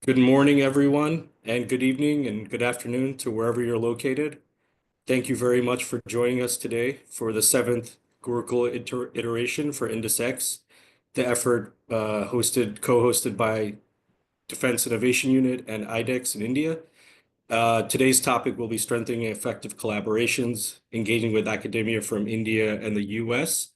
Good morning, everyone, and good evening and good afternoon to wherever you're located. Thank you very much for joining us today for the seventh Gurukul iteration for Indus-X, the effort co-hosted by Defense Innovation Unit and IDEX in India. Today's topic will be strengthening effective collaborations, engaging with academia from India and the U.S.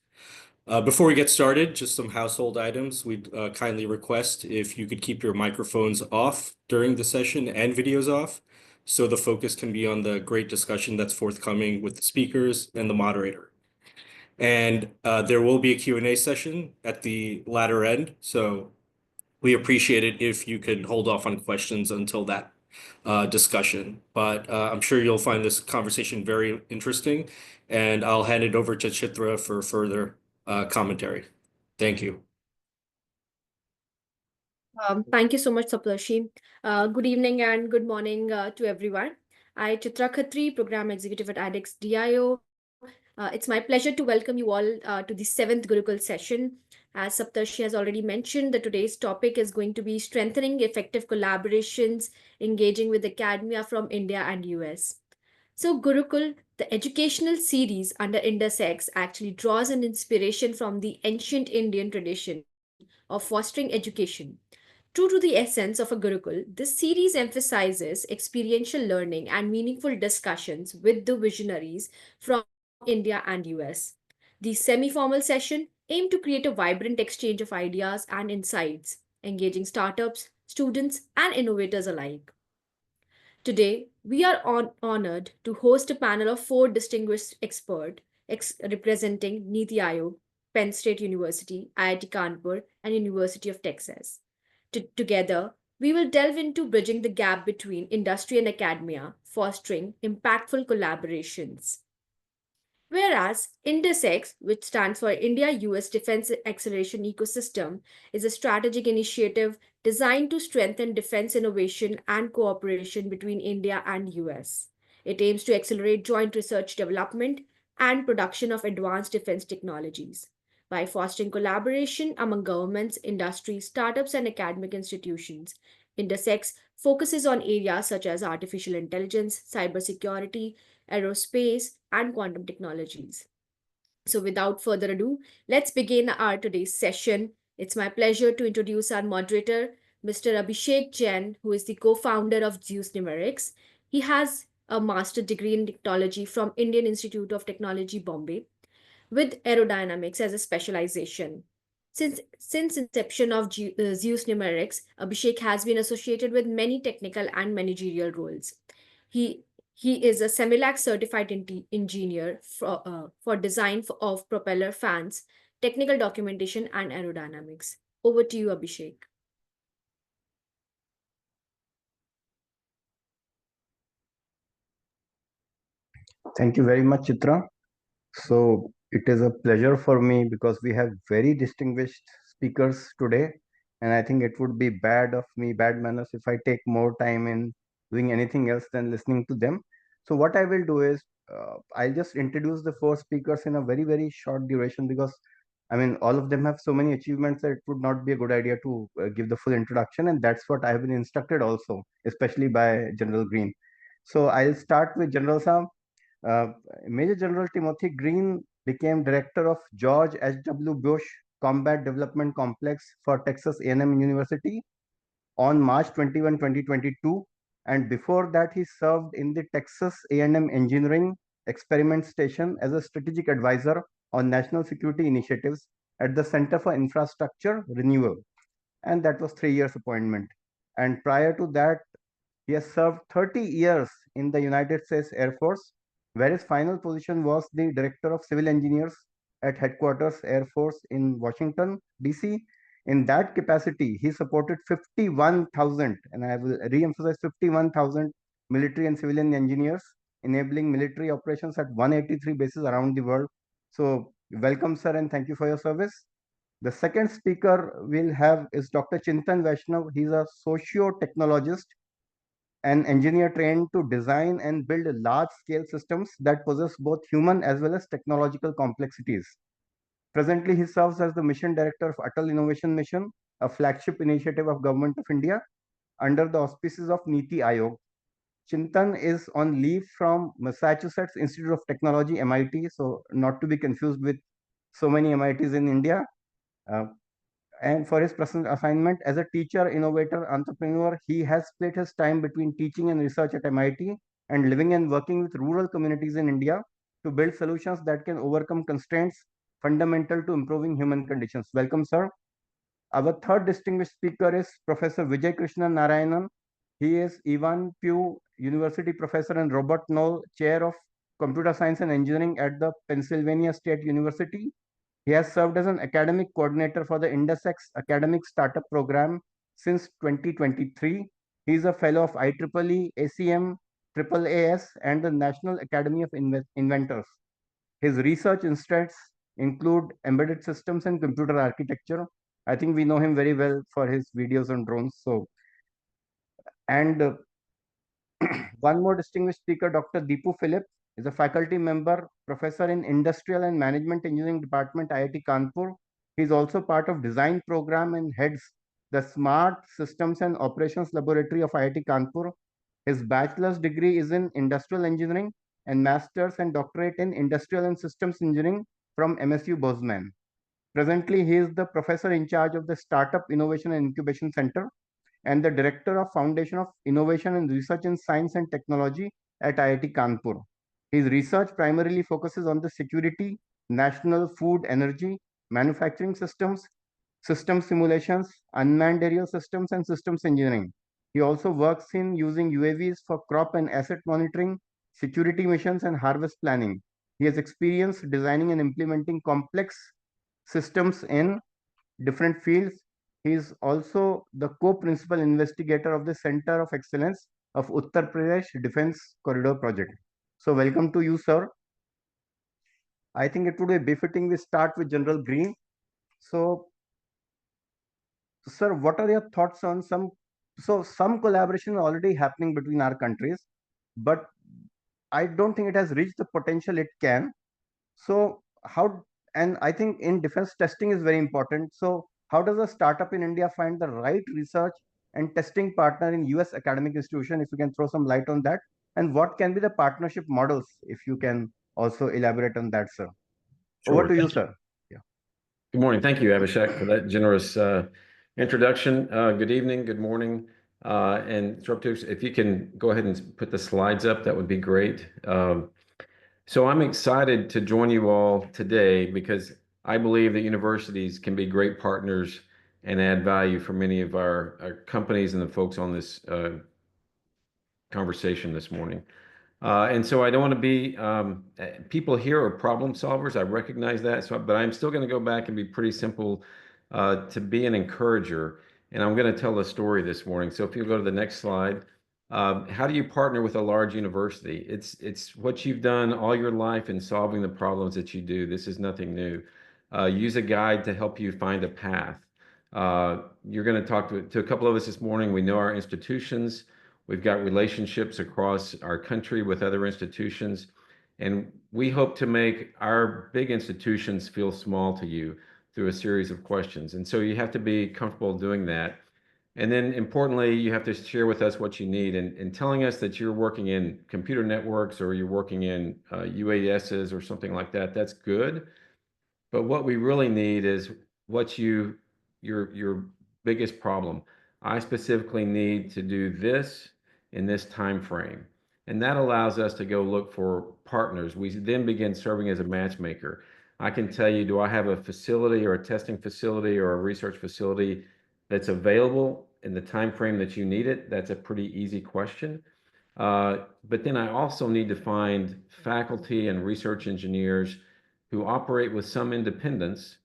Before we get started, just some household items. We'd kindly request if you could keep your microphones off during the session and videos off, so the focus can be on the great discussion that's forthcoming with the speakers and the moderator. And there will be a Q&A session at the latter end, so we appreciate it if you can hold off on questions until that discussion. But I'm sure you'll find this conversation very interesting, and I'll hand it over to Chitra for further commentary. Thank you. Thank you so much, Saplarshi. Good evening and good morning to everyone. I, Chitra Khatri, Program Executive at IDEX DIO. It's my pleasure to welcome you all to the 7th Gurukul session. As Saptarshi has already mentioned, today's topic is going to be strengthening effective collaborations, engaging with academia from India and US. So Gurukul, the educational series under Indus-X, actually draws an inspiration from the ancient Indian tradition of fostering education. True to the essence of a Gurukul, this series emphasizes experiential learning and meaningful discussions with the visionaries from India and US. The semi-formal session aim to create a vibrant exchange of ideas and insights, engaging startups, students, and innovators alike. Today, we are honored to host a panel of four distinguished experts representing Niti Aayog, Penn State University, IIT Kanpur, and University of Texas. Together, we will delve into bridging the gap between industry and academia, fostering impactful collaborations. Whereas Indus-X, which stands for India-US Defense Acceleration Ecosystem, is a strategic initiative designed to strengthen defense innovation and cooperation between India and US. It aims to accelerate joint research development and production of advanced defense technologies by fostering collaboration among governments, industry, startups, and academic institutions. Indus-X focuses on areas such as artificial intelligence, cybersecurity, aerospace, and quantum technologies. So without further ado, let's begin our today's session. It's my pleasure to introduce our moderator, Mr. Abhishek Jain, who is the co-founder of Zeus Numerics. He has a master's degree in technology from Indian Institute of Technology, Bombay, with aerodynamics as a specialization. Since inception of Zeus Numerics, Abhishek has been associated with many technical and managerial roles. He he is a Semilac certified engineer for design of propeller fans, technical documentation, and aerodynamics. Over to you, Abhishek. Thank you very much, Chitra. So it is a pleasure for me because we have very distinguished speakers today. And I think it would be bad of me, bad manners, if I take more time in doing anything else than listening to them. So what I will do is I'll just introduce the four speakers in a very, very short duration because I mean, all of them have so many achievements that it would not be a good idea to give the full introduction. And that's what I have been instructed also, especially by General Green. So I'll start with General Sam. Uh, Major General Timothy Green became director of George H.W. Bush Combat Development Complex for Texas A&M University on March 21, 2022. And before that, he served in the Texas A&M Engineering Experiment Station as a strategic advisor on national security initiatives at the Center for Infrastructure Renewal. And that was 3 years appointment. And prior to that, he has served 30 years in the United States Air Force, where his final position was the Director of Civil Engineers at Headquarters Air Force in Washington, D.C. In that capacity, he supported 51,000, and I will re-emphasize 51,000 military and civilian engineers, enabling military operations at 183 bases around the world. So welcome, sir, and thank you for your service. The second speaker we'll have is Dr. Chintan Vaishnav. He's a socio-technologist, an engineer trained to design and build large-scale systems that possess both human as well as technological complexities. Presently, he serves as the mission director of Atal Innovation Mission, a flagship initiative of Government of India. under the auspices of Niti Aayog. Chintan is on leave from Massachusetts Institute of Technology, MIT, so not to be confused with so many MITs in India. Uh, and for his present assignment as a teacher, innovator, entrepreneur, he has split his time between teaching and research at MIT and living and working with rural communities in India to build solutions that can overcome constraints fundamental to improving human conditions. Welcome, sir. Our third distinguished speaker is Professor Vijay Krishna Narayanan. He is Ivan Pugh University Professor and Robert Knoll Chair of Computer Science and Engineering at the Pennsylvania State University. He has served as an academic coordinator for the Indus-X Academic Startup Program since 2023. He is a fellow of IEEE, ACM, AAAS, and the National Academy of Inventors. His research interests include embedded systems and computer architecture. I think we know him very well for his videos on drones. So, and one more distinguished speaker, Dr. Deepu Philip, is a faculty member, professor in Industrial and Management Engineering Department, IIT Kanpur. He is also part of design program and heads the Smart Systems and Operations Laboratory of IIT Kanpur. His bachelor's degree is in Industrial Engineering and master's and doctorate in Industrial and Systems Engineering from MSU Bozeman. Presently, he is the professor in charge of the Startup Innovation and Incubation Center and the Director of Foundation of Innovation and Research in Science and Technology at IIT Kanpur. His research primarily focuses on the security, national food, energy, manufacturing systems, system simulations, unmanned aerial systems, and systems engineering. He also works in using UAVs for crop and asset monitoring, security missions, and harvest planning. He has experience designing and implementing complex systems in different fields. He is also the co-principal investigator of the Center of Excellence of Uttar Pradesh Defense Corridor Project. So welcome to you, sir. I think it would be befitting we start with General Green. So, sir, what are your thoughts on some collaboration already happening between our countries, but I don't think it has reached the potential it can. So how, and I think in defense testing is very important. So how does a startup in India find the right research and testing partner in US academic institution? If you can throw some light on that, and what can be the partnership models? If you can also elaborate on that, sir. Sure. Over to you, sir. Yeah. Good morning. Thank you, Abhishek, for that generous introduction. Good evening, good morning. And if you can go ahead and put the slides up, that would be great. So I'm excited to join you all today because I believe that universities can be great partners and add value for many of our companies and the folks on this conversation this morning. And so I don't want to be, people here are problem solvers. I recognize that. But I'm still going to go back and be pretty simple to be an encourager. And I'm going to tell a story this morning. So if you go to the next slide, how do you partner with a large university? It's what you've done all your life in solving the problems that you do. This is nothing new. Use a guide to help you find a path. You're going to talk to a couple of us this morning. We know our institutions. We've got relationships across our country with other institutions, and we hope to make our big institutions feel small to you through a series of questions. And so you have to be comfortable doing that. And then importantly, you have to share with us what you need. And telling us that you're working in computer networks or you're working in UASs or something like that, that's good. But what we really need is your biggest problem. I specifically need to do this in this time frame. And that allows us to go look for partners. We then begin serving as a matchmaker. I can tell you, do I have a facility or a testing facility or a research facility that's available in the time frame that you need it? That's a pretty easy question. But then I also need to find faculty and research engineers who operate with some independence,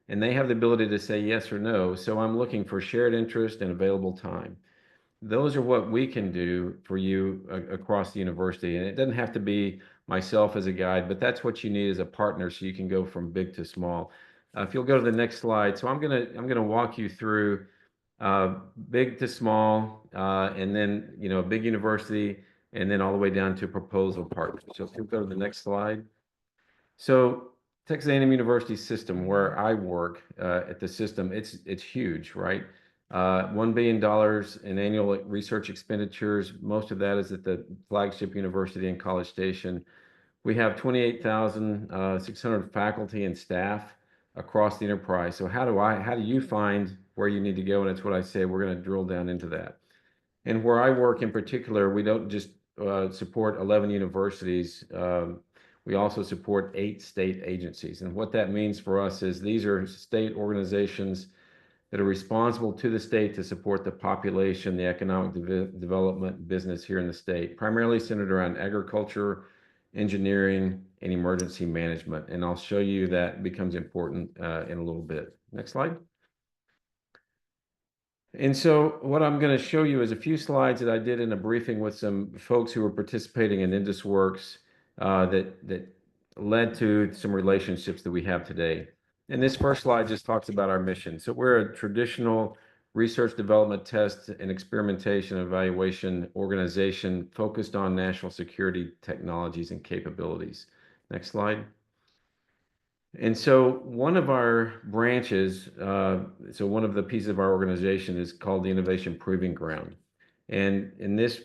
and they have the ability to say yes or no. So I'm looking for shared interest and available time. Those are what we can do for you across the university. And it doesn't have to be myself as a guide, but that's what you need as a partner so you can go from big to small. If you'll go to the next slide. So I'm gonna walk you through big to small, and then a big university, and then all the way down to proposal partners. So if you'll go to the next slide. So Texas A&M University system, where I work at the system, it's huge, right? $1 billion in annual research expenditures. Most of that is at the flagship university in College Station. We have 28,600 faculty and staff across the enterprise. So how do you find where you need to go? And that's what I say. We're going to drill down into that. And where I work in particular, we don't just support 11 universities. We also support 8 state agencies. And what that means for us is these are state organizations that are responsible to the state to support the population, the economic development business here in the state, primarily centered around agriculture, engineering, and emergency management. And I'll show you that becomes important in a little bit. Next slide. And so what I'm going to show you is a few slides that I did in a briefing with some folks who were participating in Indus-X that led to some relationships that we have today. And this first slide just talks about our mission. So we're a traditional research, development, test, and experimentation evaluation organization focused on national security technologies and capabilities. Next slide. And so one of our branches, so one of the pieces of our organization is called the Innovation Proving Ground. And this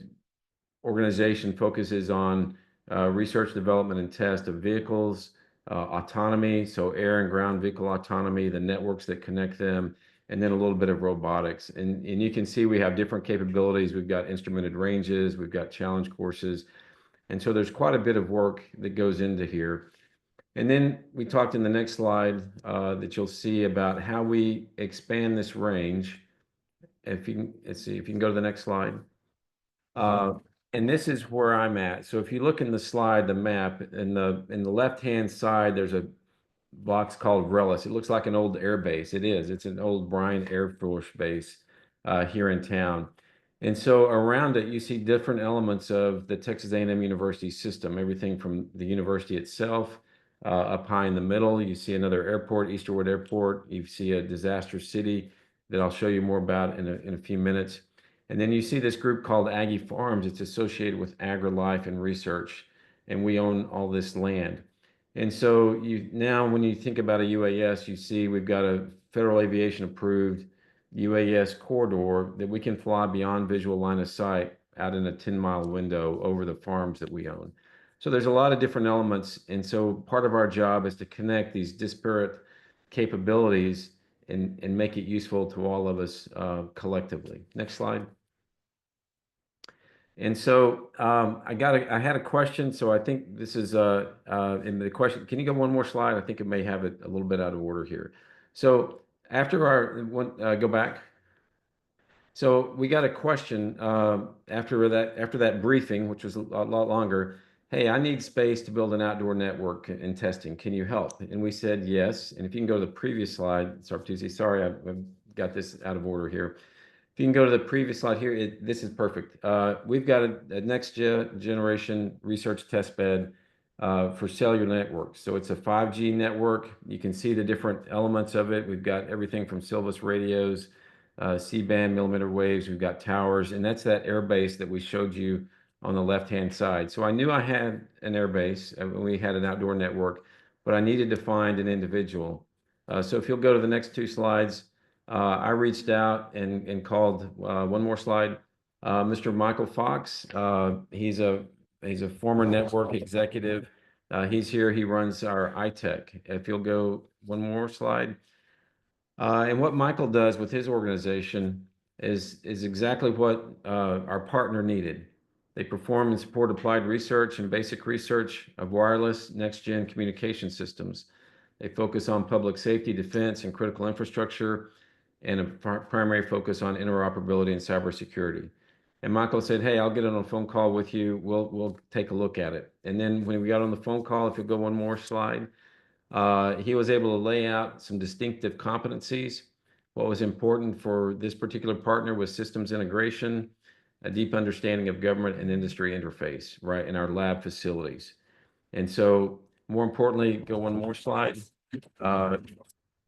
organization focuses on research, development, and test of vehicles, autonomy, so air and ground vehicle autonomy, the networks that connect them, and then a little bit of robotics. And you can see we have different capabilities. We've got instrumented ranges, we've got challenge courses. And so there's quite a bit of work that goes into here. And then we talked in the next slide that you'll see about how we expand this range. If you can, let's see, if you can go to the next slide. And this is where I'm at. So if you look in the slide, the map, in the left-hand side, there's a box called Rellis. It looks like an old air base. It is. It's an old Bryan Air Force Base here in town. And so around it, you see different elements of the Texas A&M University system, everything from the university itself. Up high in the middle, you see another airport, Easterwood Airport. You see a disaster city that I'll show you more about in a few minutes. And then you see this group called Aggie Farms. It's associated with AgriLife and research, and we own all this land. And so now when you think about a UAS, you see we've got a federal aviation approved UAS corridor that we can fly beyond visual line of sight out in a 10-mile window over the farms that we own. So there's a lot of different elements. And so part of our job is to connect these disparate capabilities and make it useful to all of us collectively. Next slide. And so I had a question. So I think this is in the question. Can you go one more slide? I think it may have it a little bit out of order here. So after our go back. So we got a question after that briefing, which was a lot longer. Hey, I need space to build an outdoor network and testing. Can you help? And we said yes. And if you can go to the previous slide, sorry, I've got this out of order here. If you can go to the previous slide here, this is perfect. We've got a next generation research test bed for cellular networks. So it's a 5G network. You can see the different elements of it. We've got everything from Silvus radios, C-band millimeter waves. We've got towers, and that's that air base that we showed you on the left-hand side. So I knew I had an air base, we had an outdoor network, but I needed to find an individual. So if you'll go to the next 2 slides, I reached out and called one more slide, Mr. Michael Fox. He's a former network executive. He's here. He runs our iTech. If you'll go one more slide. And what Michael does with his organization is exactly what our partner needed. They perform and support applied research and basic research of wireless next-gen communication systems. They focus on public safety, defense, and critical infrastructure, and a primary focus on interoperability and cybersecurity. And Michael said, hey, I'll get on a phone call with you. We'll take a look at it. And then when we got on the phone call, if you go one more slide, he was able to lay out some distinctive competencies. What was important for this particular partner was systems integration, a deep understanding of government and industry interface, right, in our lab facilities. And so more importantly, go one more slide.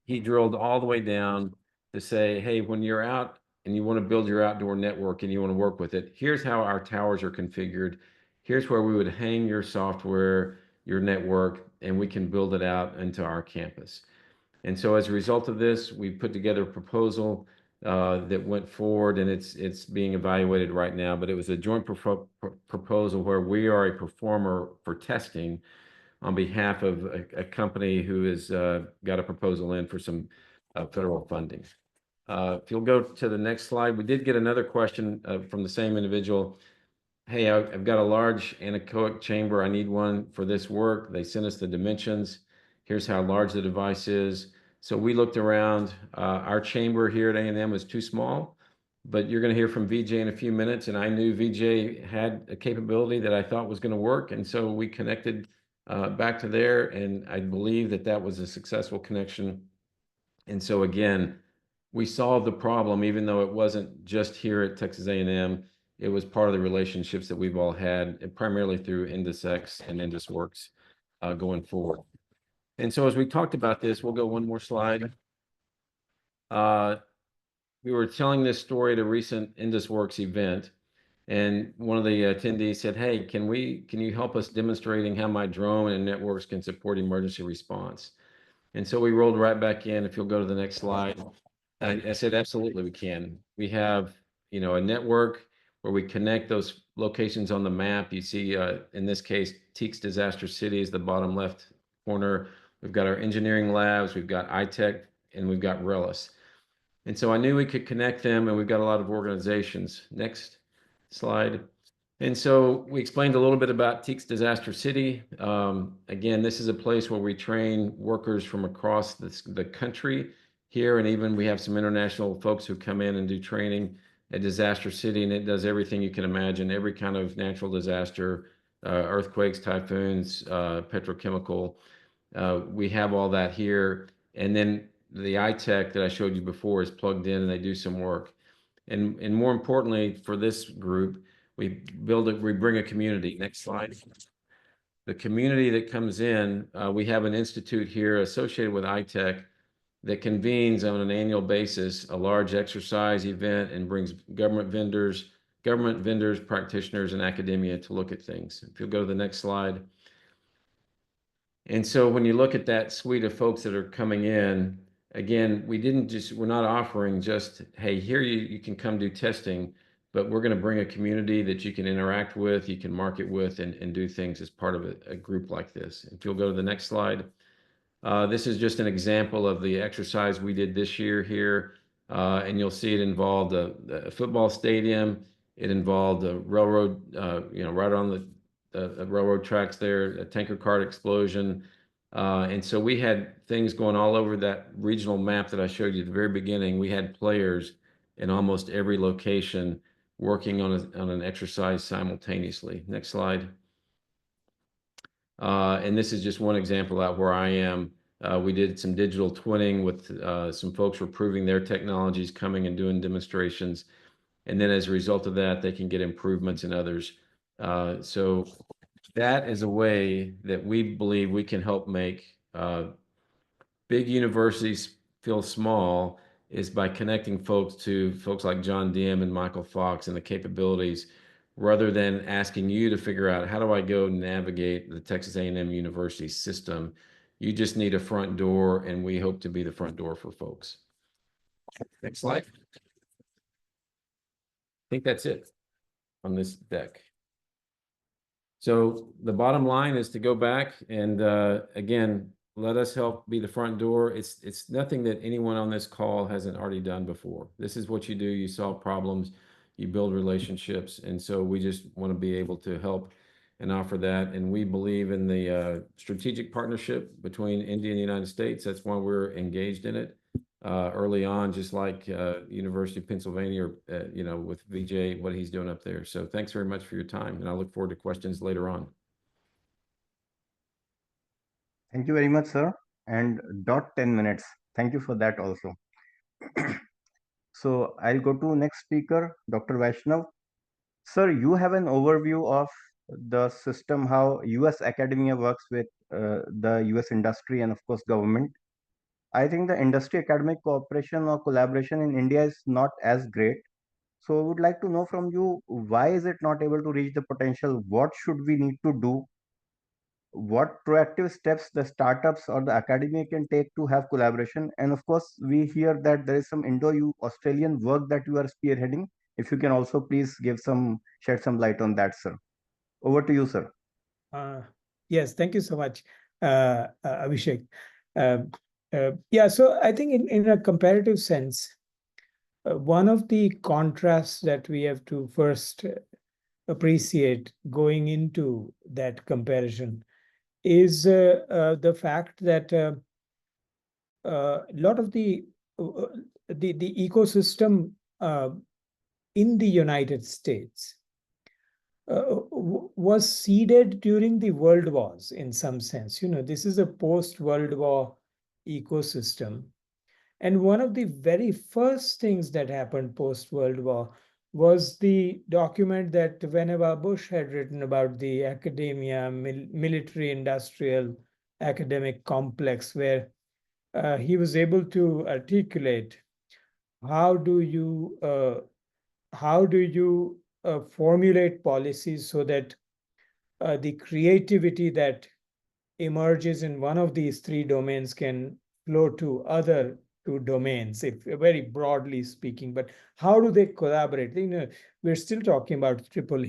He drilled all the way down to say, hey, when you're out and you want to build your outdoor network and you want to work with it, here's how our towers are configured. Here's where we would hang your software, your network, and we can build it out into our campus. And so as a result of this, we put together a proposal that went forward, and it's being evaluated right now. But it was a joint proposal where we are a performer for testing on behalf of a company who has got a proposal in for some federal funding. If you'll go to the next slide, we did get another question from the same individual. Hey, I've got a large anechoic chamber. I need one for this work. They sent us the dimensions. Here's how large the device is. So we looked around. Our chamber here at A&M was too small, but you're going to hear from VJ in a few minutes. And I knew VJ had a capability that I thought was going to work. And so we connected back to there. And I believe that that was a successful connection. And so again, we solved the problem, even though it wasn't just here at Texas A&M. It was part of the relationships that we've all had, primarily through Indus-X and Indus-Works going forward. And so as we talked about this, we'll go one more slide. We were telling this story at a recent Indus-Works event, and one of the attendees said, hey, can you help us demonstrating how my drone and networks can support emergency response? And so we rolled right back in. If you'll go to the next slide. I said, absolutely, we can. We have, a network where we connect those locations on the map. You see, in this case, Teeks Disaster City is the bottom left corner. We've got our engineering labs, we've got iTech, and we've got RELIS. And so I knew we could connect them, and we've got a lot of organizations. Next slide. And so we explained a little bit about Teeks Disaster City. Again, this is a place where we train workers from across the country here, and even we have some international folks who come in and do training at Disaster City, and it does everything you can imagine, every kind of natural disaster, earthquakes, typhoons, petrochemical. We have all that here. And then the iTech that I showed you before is plugged in, and they do some work. And more importantly, for this group, we bring a community. Next slide. The community that comes in, we have an institute here associated with iTech that convenes on an annual basis a large exercise event and brings government vendors, practitioners, and academia to look at things. If you'll go to the next slide. And so when you look at that suite of folks that are coming in, again, we're not offering just, hey, here you can come do testing, but we're going to bring a community that you can interact with, you can market with, and do things as part of a group like this. If you'll go to the next slide. This is just an example of the exercise we did this year here, and you'll see it involved a football stadium. It involved a railroad, right on the railroad tracks there, a tanker cart explosion. And so we had things going all over that regional map that I showed you at the very beginning. We had players in almost every location working on an exercise simultaneously. Next slide. And this is just one example out where I am. We did some digital twinning with some folks were proving their technologies, coming and doing demonstrations. And then as a result of that, they can get improvements in others. So that is a way that we believe we can help make big universities feel small, is by connecting folks to folks like John Diem and Michael Fox and the capabilities, rather than asking you to figure out, how do I go navigate the Texas A&M University system? You just need a front door, and we hope to be the front door for folks. Next slide. I think that's it on this deck. So the bottom line is to go back and again, let us help be the front door. It's nothing that anyone on this call hasn't already done before. This is what you do. You solve problems, you build relationships. And so we just want to be able to help and offer that. And we believe in the strategic partnership between India and the United States. That's why we're engaged in it early on, just like University of Pennsylvania, or with VJ, what he's doing up there. So thanks very much for your time, and I look forward to questions later on. Thank you very much, sir. And dot 10 minutes. Thank you for that also. So I'll go to next speaker, Dr. Vaishnav. Sir, you have an overview of the system, how US academia works with the US industry and of course government. I think the industry academic cooperation or collaboration in India is not as great. So I would like to know from you, why is it not able to reach the potential? What should we need to do what proactive steps the startups or the academia can take to have collaboration. And of course, we hear that there is some Indo-Australian work that you are spearheading. If you can also please shed some light on that, sir. Over to you, sir. Yes, thank you so much, Abhishek. Yeah, so I think in a comparative sense, one of the contrasts that we have to first appreciate going into that comparison is the fact that a lot of the ecosystem in the United States was seeded during the world wars in some sense. This is a post-World War ecosystem. And one of the very first things that happened post-World War was the document that Vannevar Bush had written about the academia, military-industrial academic complex, where he was able to articulate how do you formulate policies so that the creativity that emerges in one of these three domains can flow to other two domains, if very broadly speaking. But how do they collaborate? We're still talking about triple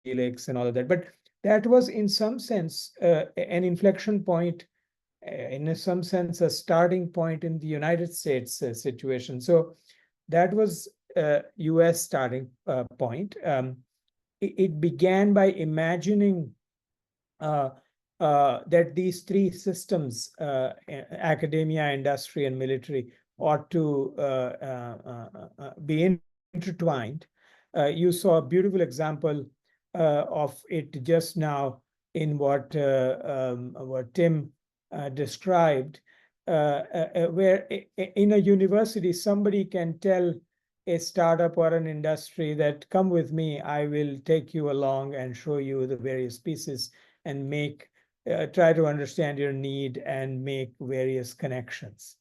helix and all of that, but that was in some sense an inflection point, in some sense a starting point in the United States situation. So that was US starting point. It began by imagining that these three systems, academia, industry, and military, ought to be intertwined. You saw a beautiful example of it just now in what Tim described, where in a university, somebody can tell a startup or an industry that, come with me, I will take you along and show you the various pieces and try to understand your need and make various connections.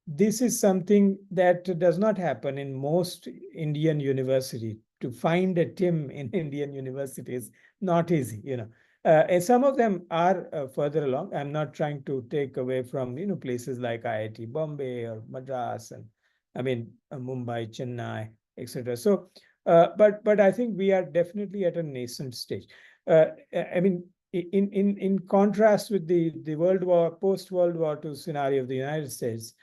This is something that does not happen in most Indian universities. To find a Tim in Indian university is not easy, and some of them are further along. I'm not trying to take away from places like IIT Bombay or Madras, and Mumbai, Chennai, etc. So, but I think we are definitely at a nascent stage. In contrast with the World War, post-World War II scenario of the United States,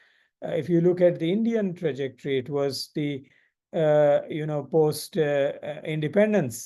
if you look at the Indian trajectory, it was the post-independence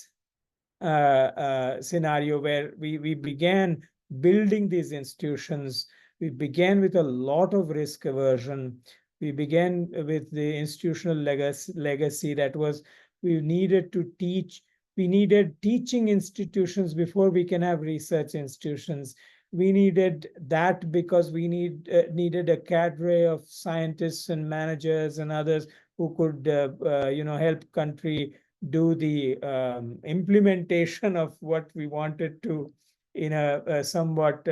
scenario where we began building these institutions. We began with a lot of risk aversion. We began with the institutional legacy that was, we needed to teach. We needed teaching institutions before we can have research institutions. We needed that because we needed a cadre of scientists and managers and others who could help country do the implementation of what we wanted to in a somewhat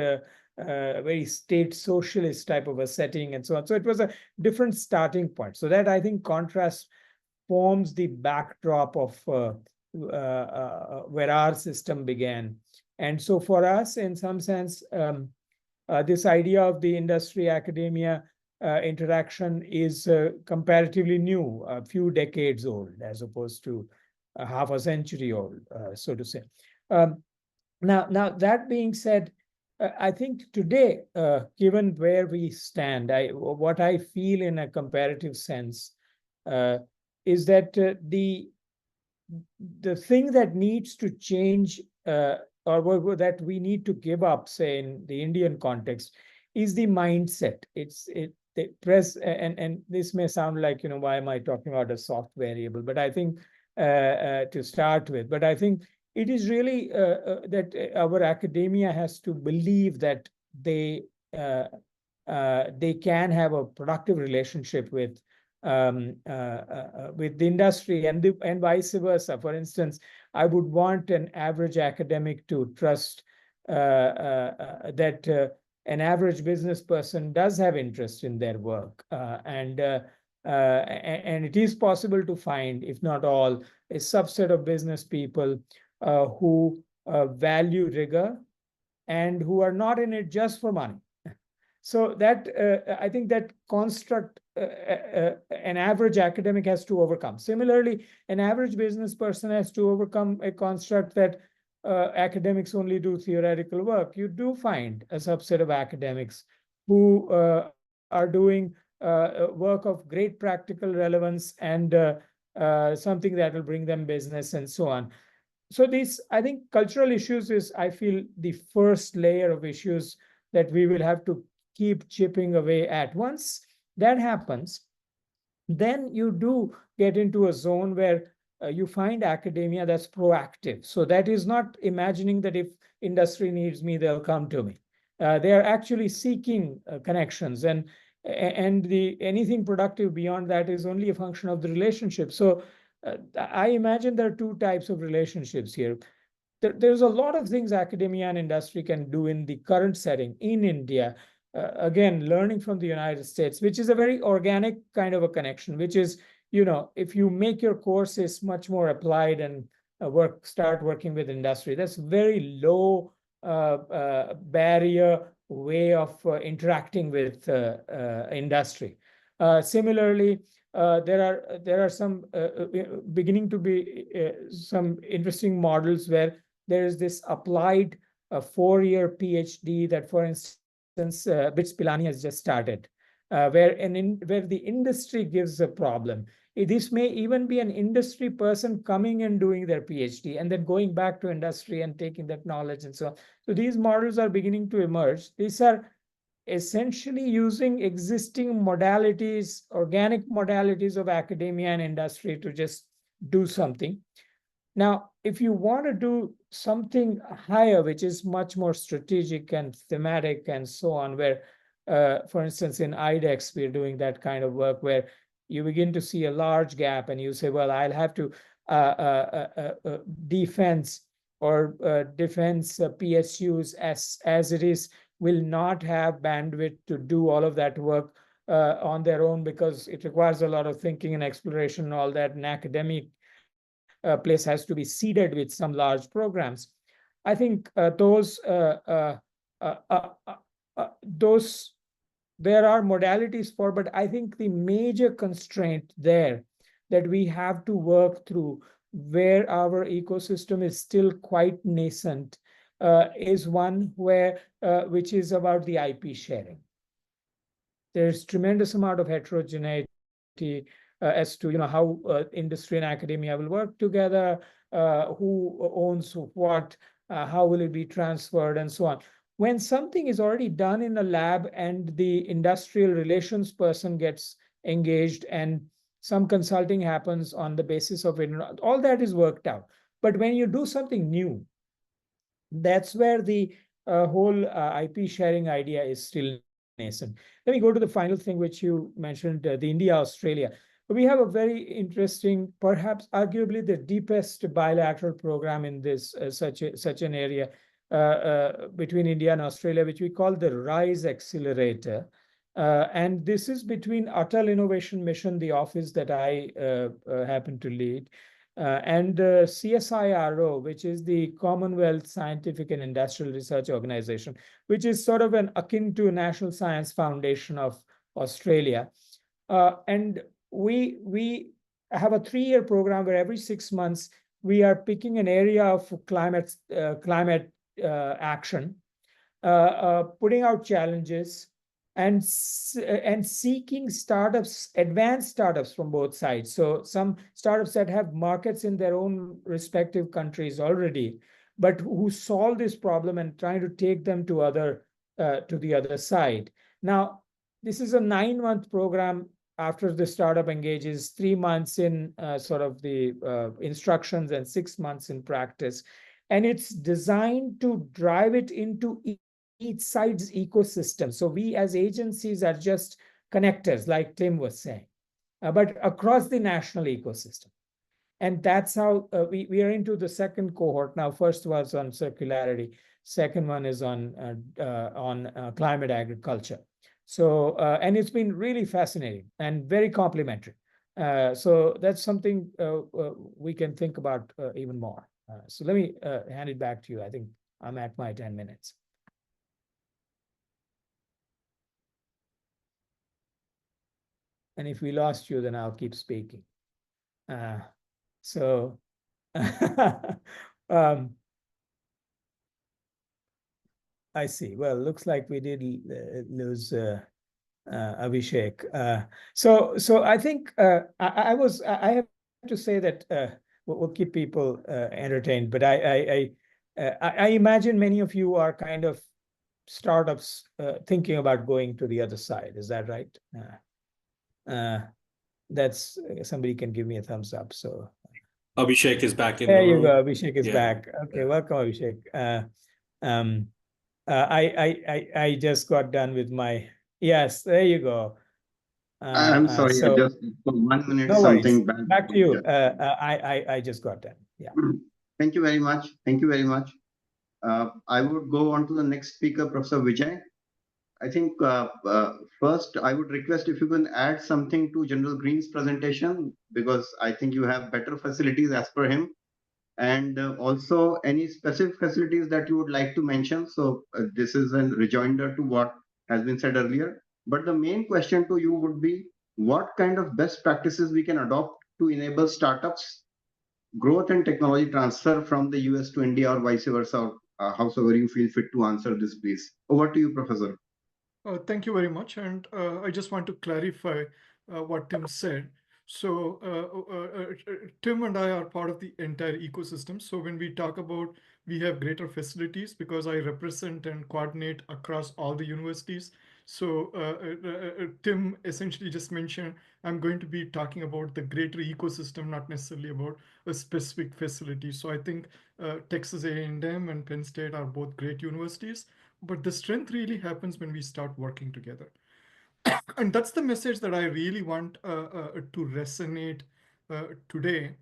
very state socialist type of a setting and so on. So it was a different starting point. So that, I think, contrast forms the backdrop of where our system began. And so for us, in some sense, this idea of the industry-academia interaction is comparatively new, a few decades old, as opposed to half a century old, so to say. Now, that being said, I think today, given where we stand, what I feel in a comparative sense is that the thing that needs to change or that we need to give up, say in the Indian context, is the mindset. And this may sound like, why am I talking about a soft variable? But I think to start with, but I think it is really that our academia has to believe that they can have a productive relationship with the industry and vice versa. For instance, I would want an average academic to trust that an average business person does have interest in their work, and it is possible to find, if not all, a subset of business people who value rigor and who are not in it just for money. So that I think that construct an average academic has to overcome. Similarly, an average business person has to overcome a construct that academics only do theoretical work. You do find a subset of academics who are doing work of great practical relevance and something that will bring them business and so on. So these, I think, cultural issues is, I feel, the first layer of issues that we will have to keep chipping away at. Once that happens, then you do get into a zone where you find academia that's proactive. So that is not imagining that if industry needs me, they'll come to me. They are actually seeking connections, and anything productive beyond that is only a function of the relationship. So I imagine there are two types of relationships here. There's a lot of things academia and industry can do in the current setting in India. Again, learning from the United States, which is a very organic kind of a connection, which is, if you make your courses much more applied and start working with industry, that's very low barrier way of interacting with industry. Similarly, there are some beginning to be some interesting models where there is this applied 4-year PhD that, for instance, BITS Pilani has just started, where the industry gives a problem. This may even be an industry person coming and doing their PhD and then going back to industry and taking that knowledge and so on. So these models are beginning to emerge. These are essentially using existing modalities, organic modalities of academia and industry to just do something. Now, if you want to do something higher, which is much more strategic and thematic and so on, where, for instance, in IDEX, we're doing that kind of work where you begin to see a large gap and you say, well, I'll have to defense PSUs as it is will not have bandwidth to do all of that work on their own, because it requires a lot of thinking and exploration and all that. An academic place has to be seeded with some large programs. I think those there are modalities for, but I think the major constraint there that we have to work through, where our ecosystem is still quite nascent, is one where which is about the IP sharing. There's tremendous amount of heterogeneity as to how industry and academia will work together, who owns what, how will it be transferred, and so on. When something is already done in a lab and the industrial relations person gets engaged and some consulting happens on the basis of it, all that is worked out. But when you do something new, that's where the whole IP sharing idea is still nascent. Let me go to the final thing which you mentioned, the India-Australia. We have a very interesting, perhaps arguably the deepest bilateral program in this such an area between India and Australia, which we call the RISE Accelerator. And this is between Atal Innovation Mission, the office that I happen to lead, and CSIRO, which is the Commonwealth Scientific and Industrial Research Organization, which is sort of an akin to National Science Foundation of Australia. And we have a 3-year program where every 6 months we are picking an area of climate action, putting out challenges, and seeking startups, advanced startups from both sides. So some startups that have markets in their own respective countries already, but who solve this problem and trying to take them to the other side. Now, this is a 9-month program. After the startup engages, 3 months in sort of the instructions and 6 months in practice. And it's designed to drive it into each side's ecosystem. So we as agencies are just connectors, like Tim was saying, but across the national ecosystem. And that's how we are into the second cohort now. First was on circularity. Second one is on climate agriculture. So, and it's been really fascinating and very complimentary. So that's something we can think about even more. So let me hand it back to you. I think I'm at my 10 minutes. And if we lost you, then I'll keep speaking. So I see. Well, looks like we did lose Abhishek. So I think I have to say that we'll keep people entertained, but I imagine many of you are kind of startups thinking about going to the other side. Is that right? That's somebody can give me a thumbs up. So Abhishek is back in there the you room. go. Abhishek is Yeah. back. Okay, welcome, Abhishek. I just got done with my, yes, there you go. I'm sorry, I So just for 1 minute no worries. something bad. Back to you. I just got done. Yeah. Thank you very much. Thank you very much. I would go on to the next speaker, Professor Vijay. I think first I would request if you can add something to General Green's presentation, because I think you have better facilities as per him, and also any specific facilities that you would like to mention. So this is a rejoinder to what has been said earlier. But the main question to you would be, what kind of best practices we can adopt to enable startups growth and technology transfer from the US to India or vice versa, or howsoever you feel fit to answer this, please. Over to you, Professor. Thank you very much. And I just want to clarify what Tim said. So Tim and I are part of the entire ecosystem. So when we talk about we have greater facilities, because I represent and coordinate across all the universities. So Tim essentially just mentioned, I'm going to be talking about the greater ecosystem, not necessarily about a specific facility. So I think Texas A&M and Penn State are both great universities, but the strength really happens when we start working together. And that's the message that I really want to resonate today.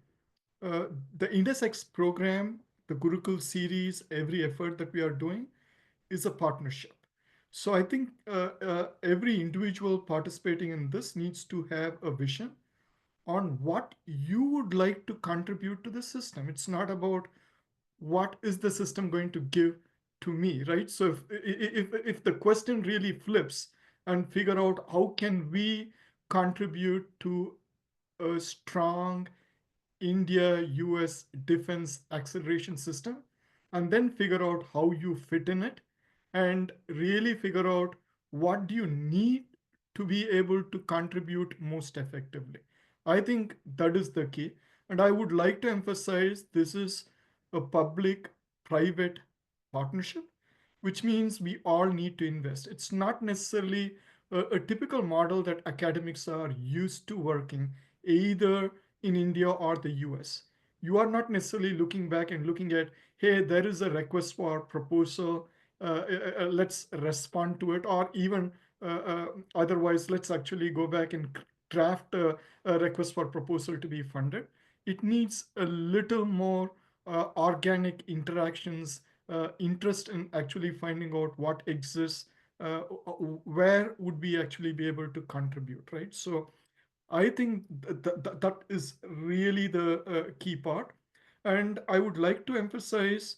The Indus-X program, the Gurukul series, every effort that we are doing is a partnership. So I think every individual participating in this needs to have a vision on what you would like to contribute to the system. It's not about what is the system going to give to me, right? So if the question really flips and figure out how can we contribute to a strong India US defense acceleration system, and then figure out how you fit in it, and really figure out what do you need to be able to contribute most effectively. I think that is the key. And I would like to emphasize this is a public private partnership, which means we all need to invest. It's not necessarily a typical model that academics are used to working either in India or the US. You are not necessarily looking back and looking at, hey, there is a request for proposal, let's respond to it, or even otherwise, let's actually go back and draft a request for proposal to be funded. It needs a little more organic interactions, interest in actually finding out what exists, where would we actually be able to contribute, right? So I think that is really the key part. And I would like to emphasize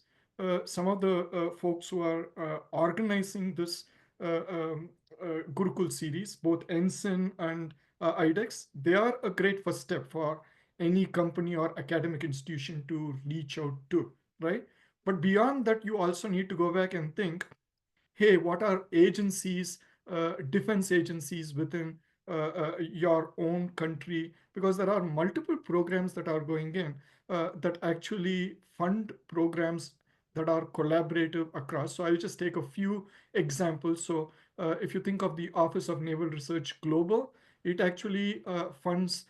some of the folks who are organizing this Gurukul series, both Ensign and IDEX. They are a great first step for any company or academic institution to reach out to, right? But beyond that, you also need to go back and think, hey, what are agencies, defense agencies within your own country? Because there are multiple programs that are going in that actually fund programs that are collaborative across. So I'll just take a few examples. So if you think of the Office of Naval Research Global, it actually funds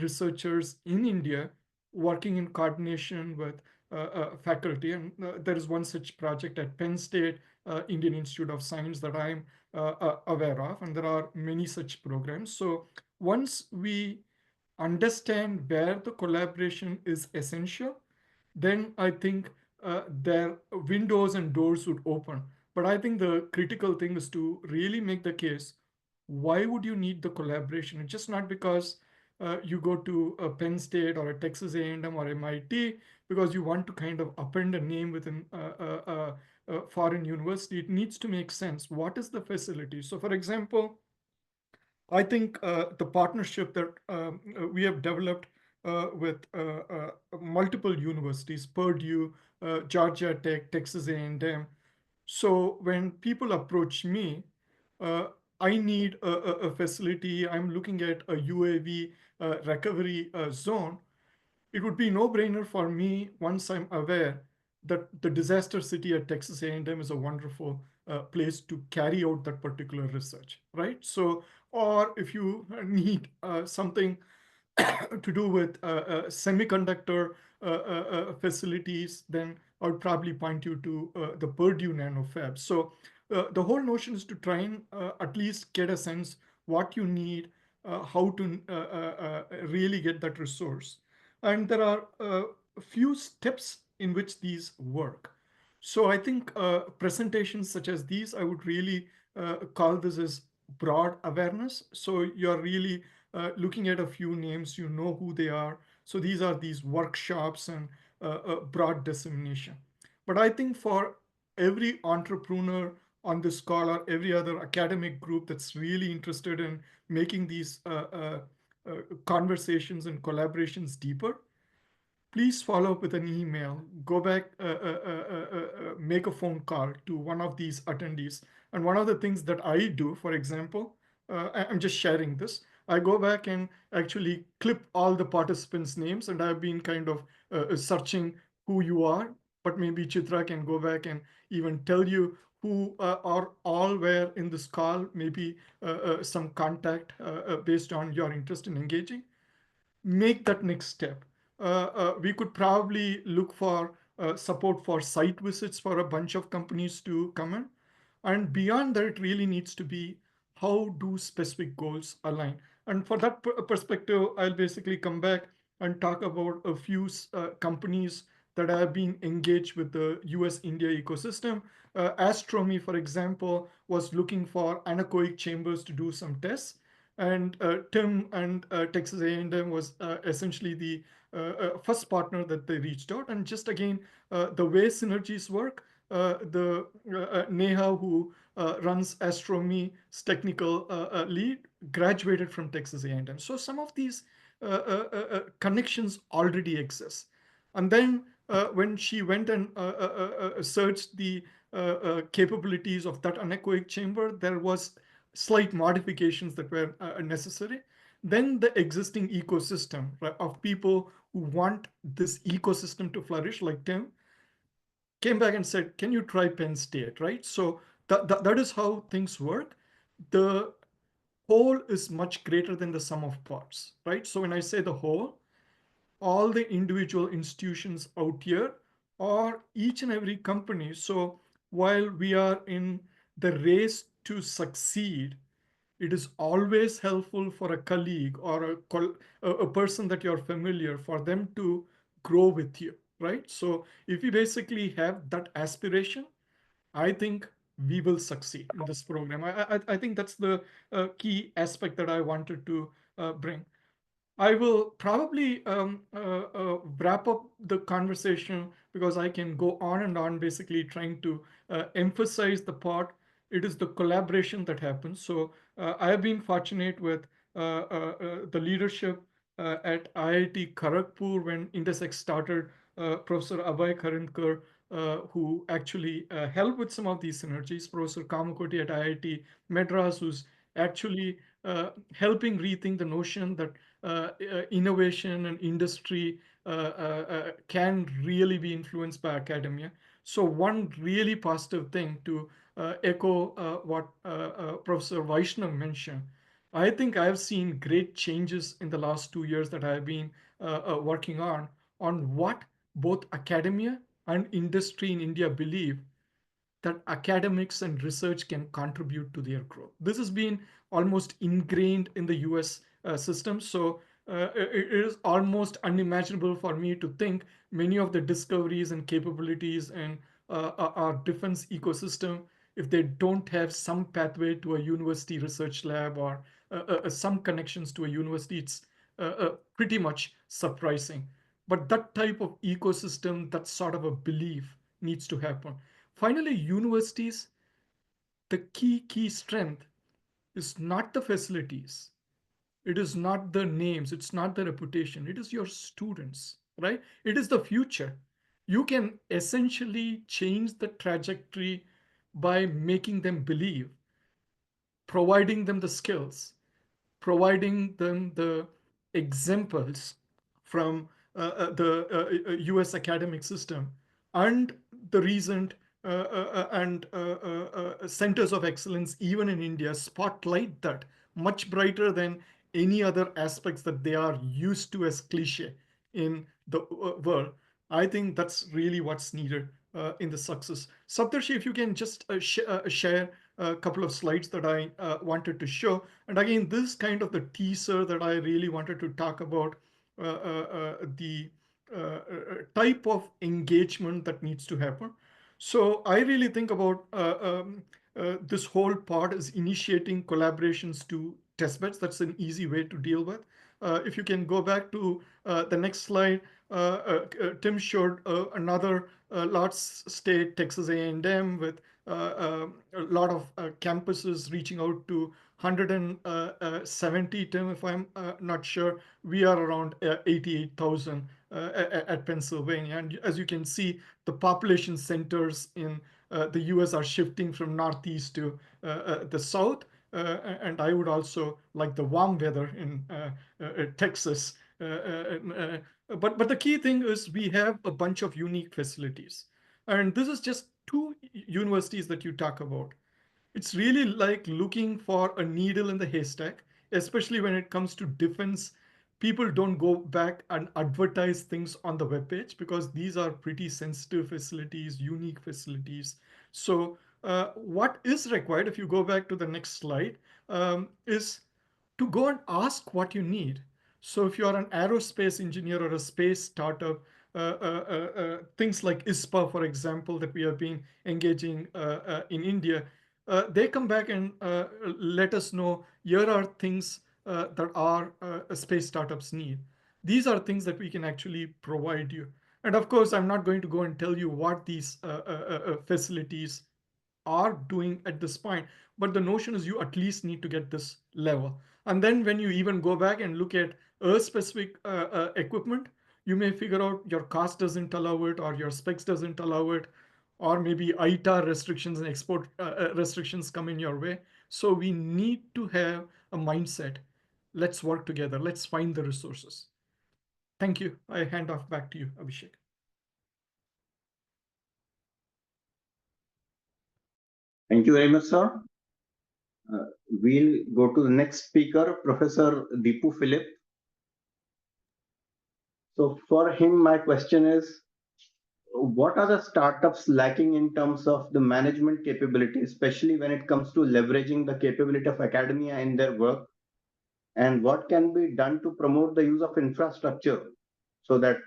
researchers in India working in coordination with faculty. And there is one such project at Penn State, Indian Institute of Science, that I'm aware of, and there are many such programs. So once we understand where the collaboration is essential, then I think their windows and doors would open. But I think the critical thing is to really make the case, why would you need the collaboration? It's just not because you go to a Penn State or a Texas A&M or MIT because you want to kind of append a name within a foreign university. It needs to make sense. What is the facility? So for example, I think the partnership that we have developed with multiple universities, Purdue, Georgia Tech, Texas A&M. So when people approach me, uh, I need a facility. I'm looking at a UAV recovery zone. It would be no-brainer for me once I'm aware that the disaster city at Texas A&M is a wonderful place to carry out that particular research, right? So, or if you need something to do with semiconductor facilities, then I would probably point you to the Purdue Nano Fab. So the whole notion is to try and at least get a sense what you need, how to really get that resource. And there are a few steps in which these work. So I think presentations such as these, I would really call this as broad awareness. So you're really looking at a few names, you know who they are. So these are these workshops and broad dissemination. But I think for every entrepreneur on this call or every other academic group that's really interested in making these conversations and collaborations deeper, please follow up with an email, go back, make a phone call to one of these attendees. And one of the things that I do, for example, I'm just sharing this, I go back and actually clip all the participants' names, and I've been kind of searching who you are, but maybe Chitra can go back and even tell you who are all were in this call, maybe some contact based on your interest in engaging. Make that next step. We could probably look for support for site visits for a bunch of companies to come in. And beyond that, it really needs to be how do specific goals align? And for that perspective, I'll basically come back and talk about a few companies that have been engaged with the US India ecosystem. Astronomy, for example, was looking for anechoic chambers to do some tests, and Tim and Texas A&M was essentially the first partner that they reached out. And just again, the way synergies work, the Neha, who runs Astronomy's technical lead, graduated from Texas A&M. So some of these connections already exist. And then when she went and searched the capabilities of that anechoic chamber, there was slight modifications that were necessary. Then the existing ecosystem, right, of people who want this ecosystem to flourish, like Tim, came back and said, can you try Penn State, right? So that is how things work. The whole is much greater than the sum of parts, right? So when I say the whole, all the individual institutions out here or each and every company. So while we are in the race to succeed, it is always helpful for a colleague or a person that you're familiar, for them to grow with you, right? So if you basically have that aspiration, I think we will succeed in this program. I think that's the key aspect that I wanted to bring. I will probably wrap up the conversation, because I can go on and on, basically trying to emphasize the part. It is the collaboration that happens. So I have been fortunate with the leadership at IIT Kharagpur when Indus-X started. Professor Abhay Karinkar, who actually helped with some of these synergies. Professor Kamakoti at IIT Madras, who's actually helping rethink the notion that innovation and industry can really be influenced by academia. So one really positive thing to echo what Professor Vaishnav mentioned, I think I've seen great changes in the last 2 years that I've been working on what both academia and industry in India believe that academics and research can contribute to their growth. This has been almost ingrained in the US system. So it is almost unimaginable for me to think many of the discoveries and capabilities in our defense ecosystem, if they don't have some pathway to a university research lab or some connections to a university, it's pretty much surprising. But that type of ecosystem, that sort of a belief needs to happen. Finally, universities, the key strength is not the facilities. It is not the names. It's not the reputation. It is your students, right? It is the future. You can essentially change the trajectory by making them believe, providing them the skills, providing them the examples from the US academic system and the recent centers of excellence, even in India, spotlight that much brighter than any other aspects that they are used to as cliche in the world. I think that's really what's needed in the success. Saptarshi, if you can just share a couple of slides that I wanted to show. And again, this is kind of the teaser that I really wanted to talk about the type of engagement that needs to happen. So I really think about this whole part is initiating collaborations to testbeds. That's an easy way to deal with. If you can go back to the next slide, Tim showed another large state, Texas A&M, with a lot of campuses reaching out to 170, Tim, if I'm not sure. We are around 88,000 at Pennsylvania. And as you can see, the population centers in the US are shifting from northeast to the south. And I would also like the warm weather in Texas. But the key thing is we have a bunch of unique facilities. And this is just two universities that you talk about. It's really like looking for a needle in the haystack, especially when it comes to defense. People don't go back and advertise things on the webpage because these are pretty sensitive facilities, unique facilities. So what is required, if you go back to the next slide, is to go and ask what you need. So if you're an aerospace engineer or a space startup, things like ISPA, for example, that we have been engaging in India, they come back and let us know, here are things that our space startups need. These are things that we can actually provide you. And of course, I'm not going to go and tell you what these facilities are doing at this point, but the notion is you at least need to get this level. And then when you even go back and look at Earth-specific equipment, you may figure out your cost doesn't allow it, or your specs doesn't allow it, or maybe ITAR restrictions and export restrictions come in your way. So we need to have a mindset. Let's work together. Let's find the resources. Thank you. I hand off back to you, Abhishek. Thank you very much, sir. We'll go to the next speaker, Professor Deepu Philip. So for him, my question is, what are the startups lacking in terms of the management capability, especially when it comes to leveraging the capability of academia in their work? And what can be done to promote the use of infrastructure so that,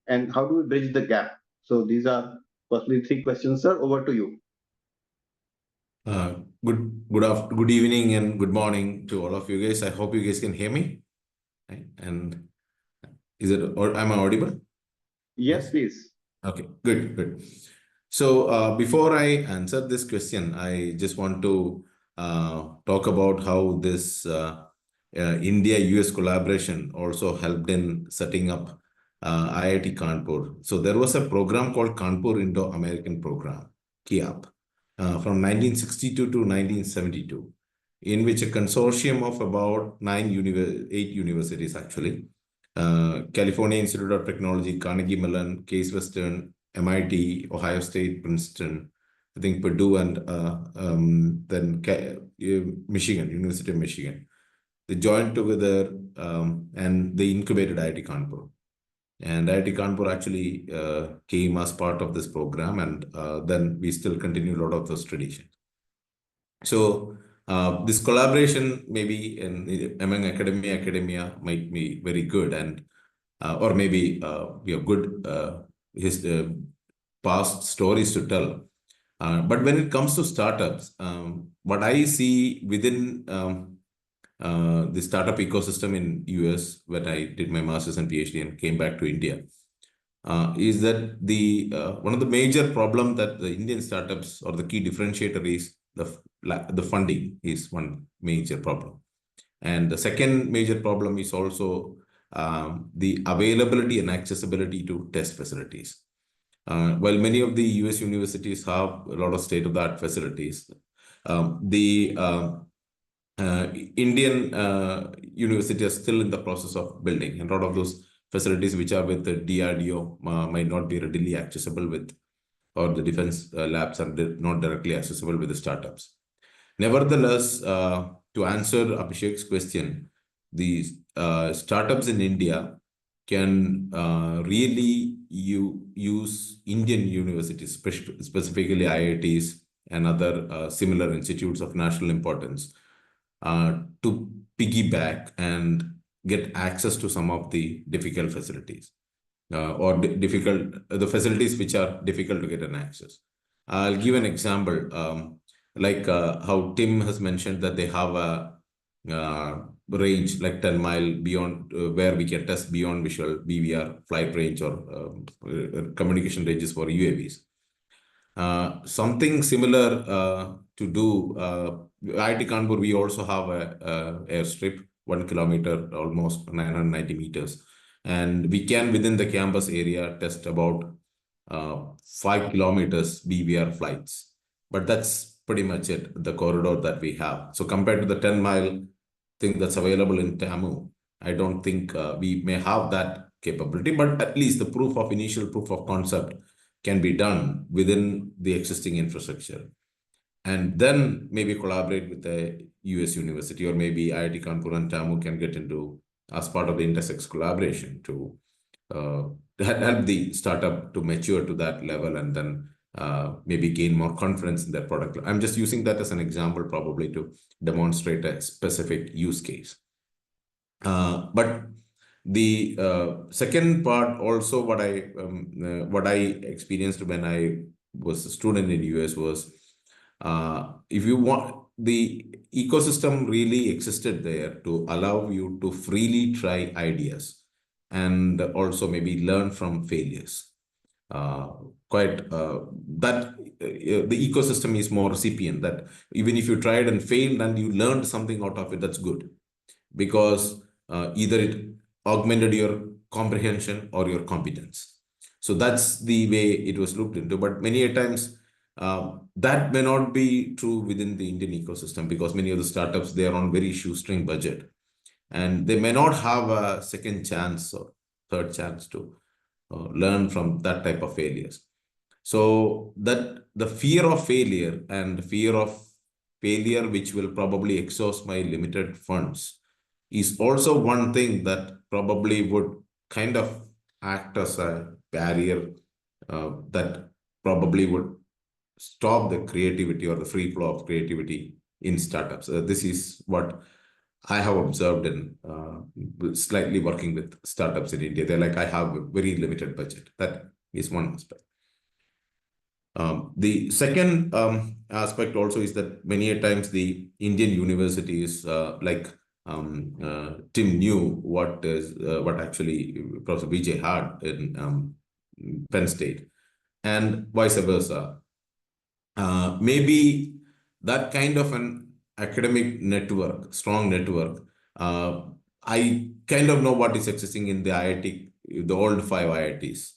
and how do we bridge the gap? So these are possibly three questions, sir. Over to you. Good evening and good morning to all of you guys. I hope you guys can hear me. Right? And is it, or am I audible? Yes, please. Okay, good. So before I answer this question, I just want to talk about how this India-US collaboration also helped in setting up IIT Kanpur. So there was a program called Kanpur Indo-American Program, KIAP, from 1962 to 1972, in which a consortium of about 8 universities actually, California Institute of Technology, Carnegie Mellon, Case Western, MIT, Ohio State, Princeton, I think Purdue, and then Michigan, University of Michigan. They joined together and they incubated IIT Kanpur. And IIT Kanpur actually came as part of this program, and then we still continue a lot of those traditions. So this collaboration maybe among academia might be very good, and or maybe we have good past stories to tell. But when it comes to startups, what I see within the startup ecosystem in US, when I did my master's and PhD and came back to India, is that the one of the major problem that the Indian startups, or the key differentiator, is the funding is one major problem. And the second major problem is also the availability and accessibility to test facilities. While many of the US universities have a lot of state-of-the-art facilities, the Indian university are still in the process of building, and a lot of those facilities which are with the DRDO might not be readily accessible with, or the defense labs are not directly accessible with the startups. Nevertheless, to answer Abhishek's question, the startups in India can really use Indian universities, specifically IITs and other similar institutes of national importance, to piggyback and get access to some of the difficult facilities or the facilities which are difficult to get an access. I'll give an example, like how Tim has mentioned that they have a range like 10 mile beyond where we can test beyond visual BVR flight range or communication ranges for UAVs. Something similar to do, IIT Kanpur, we also have a airstrip, 1 kilometer, almost 990 meters. And we can, within the campus area, test about 5 kilometers BVR flights. But that's pretty much it, the corridor that we have. So compared to the 10-mile thing that's available in TAMU, I don't think we may have that capability, but at least the initial proof of concept can be done within the existing infrastructure. And then maybe collaborate with the US university, or maybe IIT Kanpur and TAMU can get into as part of the Indus-X collaboration to help the startup to mature to that level and then maybe gain more confidence in their product. I'm just using that as an example, probably to demonstrate a specific use case. But the second part also, what I experienced when I was a student in the US was, if you want, the ecosystem really existed there to allow you to freely try ideas and also maybe learn from failures. The ecosystem is more recipient, that even if you tried and failed and you learned something out of it, that's good, because either it augmented your comprehension or your competence. So that's the way it was looked into. But many a times that may not be true within the Indian ecosystem, because many of the startups, they are on very shoestring budget, and they may not have a second chance or third chance to learn from that type of failures. So that the fear of failure and fear of failure, which will probably exhaust my limited funds, is also one thing that probably would kind of act as a barrier that probably would stop the creativity or the free flow of creativity in startups. This is what I have observed in slightly working with startups in India. They're like, I have a very limited budget. That is one aspect. The second aspect also is that many a times the Indian universities, like Tim knew what actually Professor Vijay had in Penn State, and vice versa. Maybe that kind of an academic network, strong network, I kind of know what is existing in the IIT, the old 5 IITs,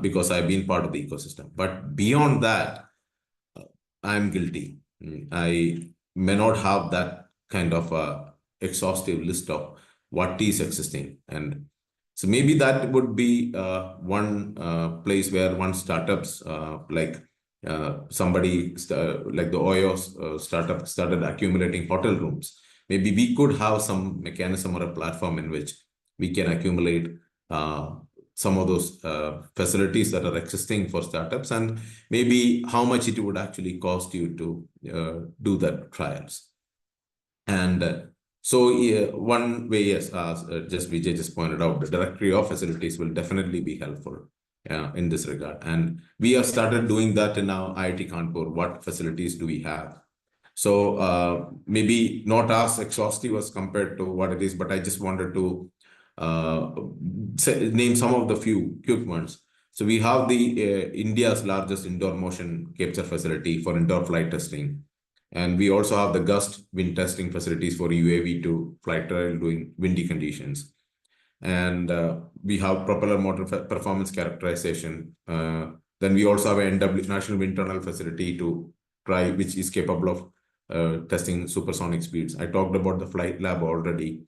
because I've been part of the ecosystem. But beyond that, I'm guilty. I may not have that kind of a exhaustive list of what is existing. And so maybe that would be one place where one startups like somebody like the Oyo startup started accumulating hotel rooms. Maybe we could have some mechanism or a platform in which we can accumulate some of those facilities that are existing for startups, and maybe how much it would actually cost you to do that trials. And so one way, yes, just Vijay just pointed out, the directory of facilities will definitely be helpful in this regard. And we have started doing that in our IIT Kanpur. What facilities do we have? So maybe not as exhaustive as compared to what it is, but I just wanted to name some of the few quick ones. So we have the India's largest indoor motion capture facility for indoor flight testing. And we also have the gust wind testing facilities for UAV to flight trial during windy conditions. And we have propeller motor performance characterization. Then we also have a NW, National Wind Tunnel facility to try, which is capable of testing supersonic speeds. I talked about the flight lab already.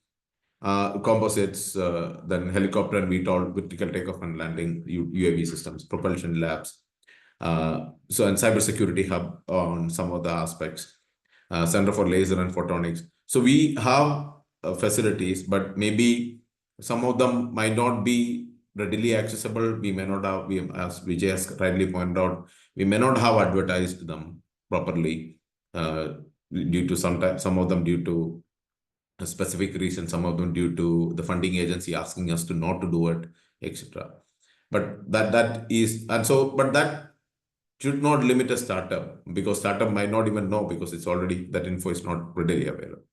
Composites, then helicopter and VTOL, vertical takeoff and landing, UAV systems, propulsion labs. So, and cybersecurity hub on some of the aspects, Center for Laser and Photonics. So we have facilities, but maybe some of them might not be readily accessible. We may not have, as Vijay has rightly pointed out, we may not have advertised them properly due to some of them due to a specific reason, some of them due to the funding agency asking us to not to do it, etc. But that is, and so, but that should not limit a startup, because startup might not even know, because it's already, that info is not readily available.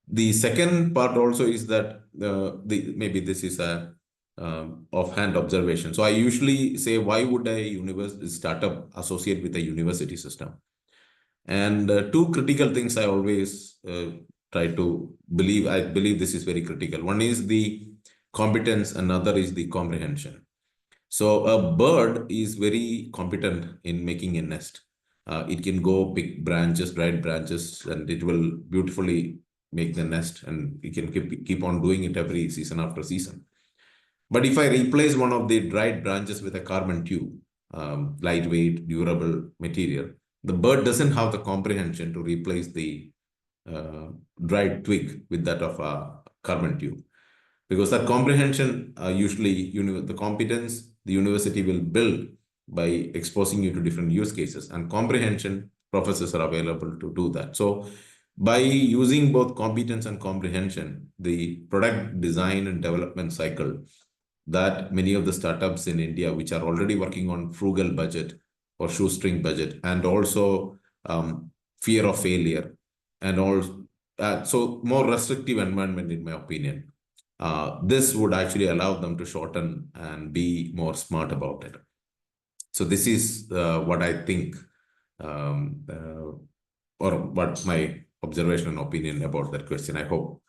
The second part also is that maybe this is a offhand observation. So I usually say, why would a startup associate with a university system? And two critical things I always try to believe. I believe this is very critical. One is the competence, another is the comprehension. So a bird is very competent in making a nest. It can go pick branches, dried branches, and it will beautifully make the nest, and it can keep on doing it every season after season. But if I replace one of the dried branches with a carbon tube, lightweight, durable material, the bird doesn't have the comprehension to replace the dried twig with that of a carbon tube. Because that comprehension, usually the competence the university will build by exposing you to different use cases, and comprehension professors are available to do that. So by using both competence and comprehension, the product design and development cycle that many of the startups in India, which are already working on frugal budget or shoestring budget, and also fear of failure, and also so more restrictive environment, in my opinion, this would actually allow them to shorten and be more smart about it. So this is what I think, or what my observation and opinion about that question. I hope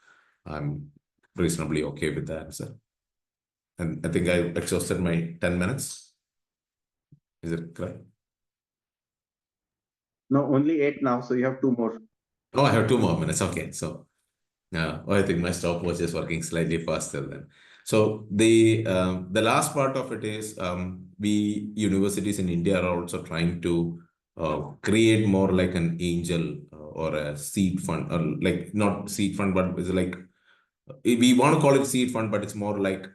I'm reasonably okay with the answer. And I think I exhausted my 10 minutes. Is it correct? No, only 8 now, so you have 2 more. Oh, I have 2 more minutes. Okay, so I think my stopwatch is working slightly faster then. So the last part of it is we universities in India are also trying to create more like an angel or a seed fund, or like not seed fund, but it's like, we want to call it seed fund, but it's more like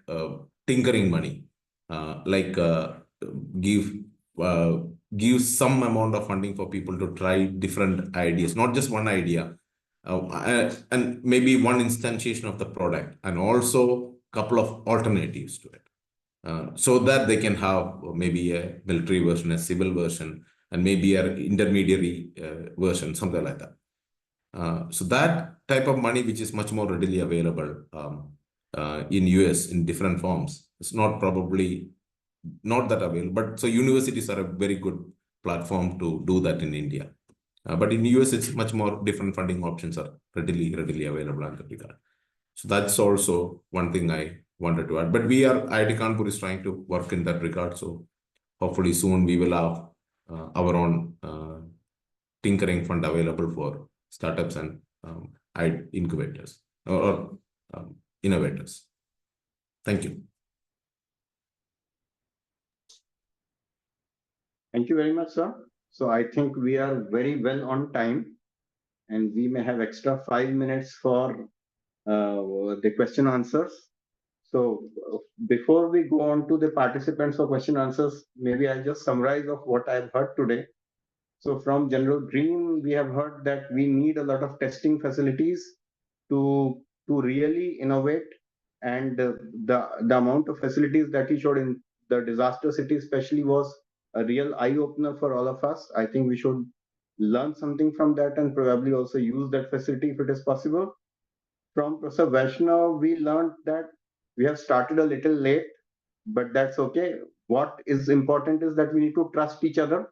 tinkering money, give give some amount of funding for people to try different ideas, not just one idea, and maybe one instantiation of the product, and also a couple of alternatives to it, so that they can have maybe a military version, a civil version, and maybe an intermediary version, something like that. So that type of money, which is much more readily available in US in different forms, it's not probably not that available, but so universities are a very good platform to do that in India. But in US, it's much more different funding options are readily available in that regard. So that's also one thing I wanted to add. But IIT Kanpur is trying to work in that regard. So hopefully soon we will have our own tinkering fund available for startups and incubators or innovators. Thank you. Thank you very much, sir. So I think we are very well on time, and we may have extra 5 minutes for the question answers. So before we go on to the participants for question answers, maybe I'll just summarize of what I've heard today. So from General Dream, we have heard that we need a lot of testing facilities to really innovate, and the amount of facilities that he showed in the disaster city especially was a real eye-opener for all of us. I think we should learn something from that and probably also use that facility if it is possible. From Professor Vaishnav, we learned that we have started a little late, but that's okay. What is important is that we need to trust each other.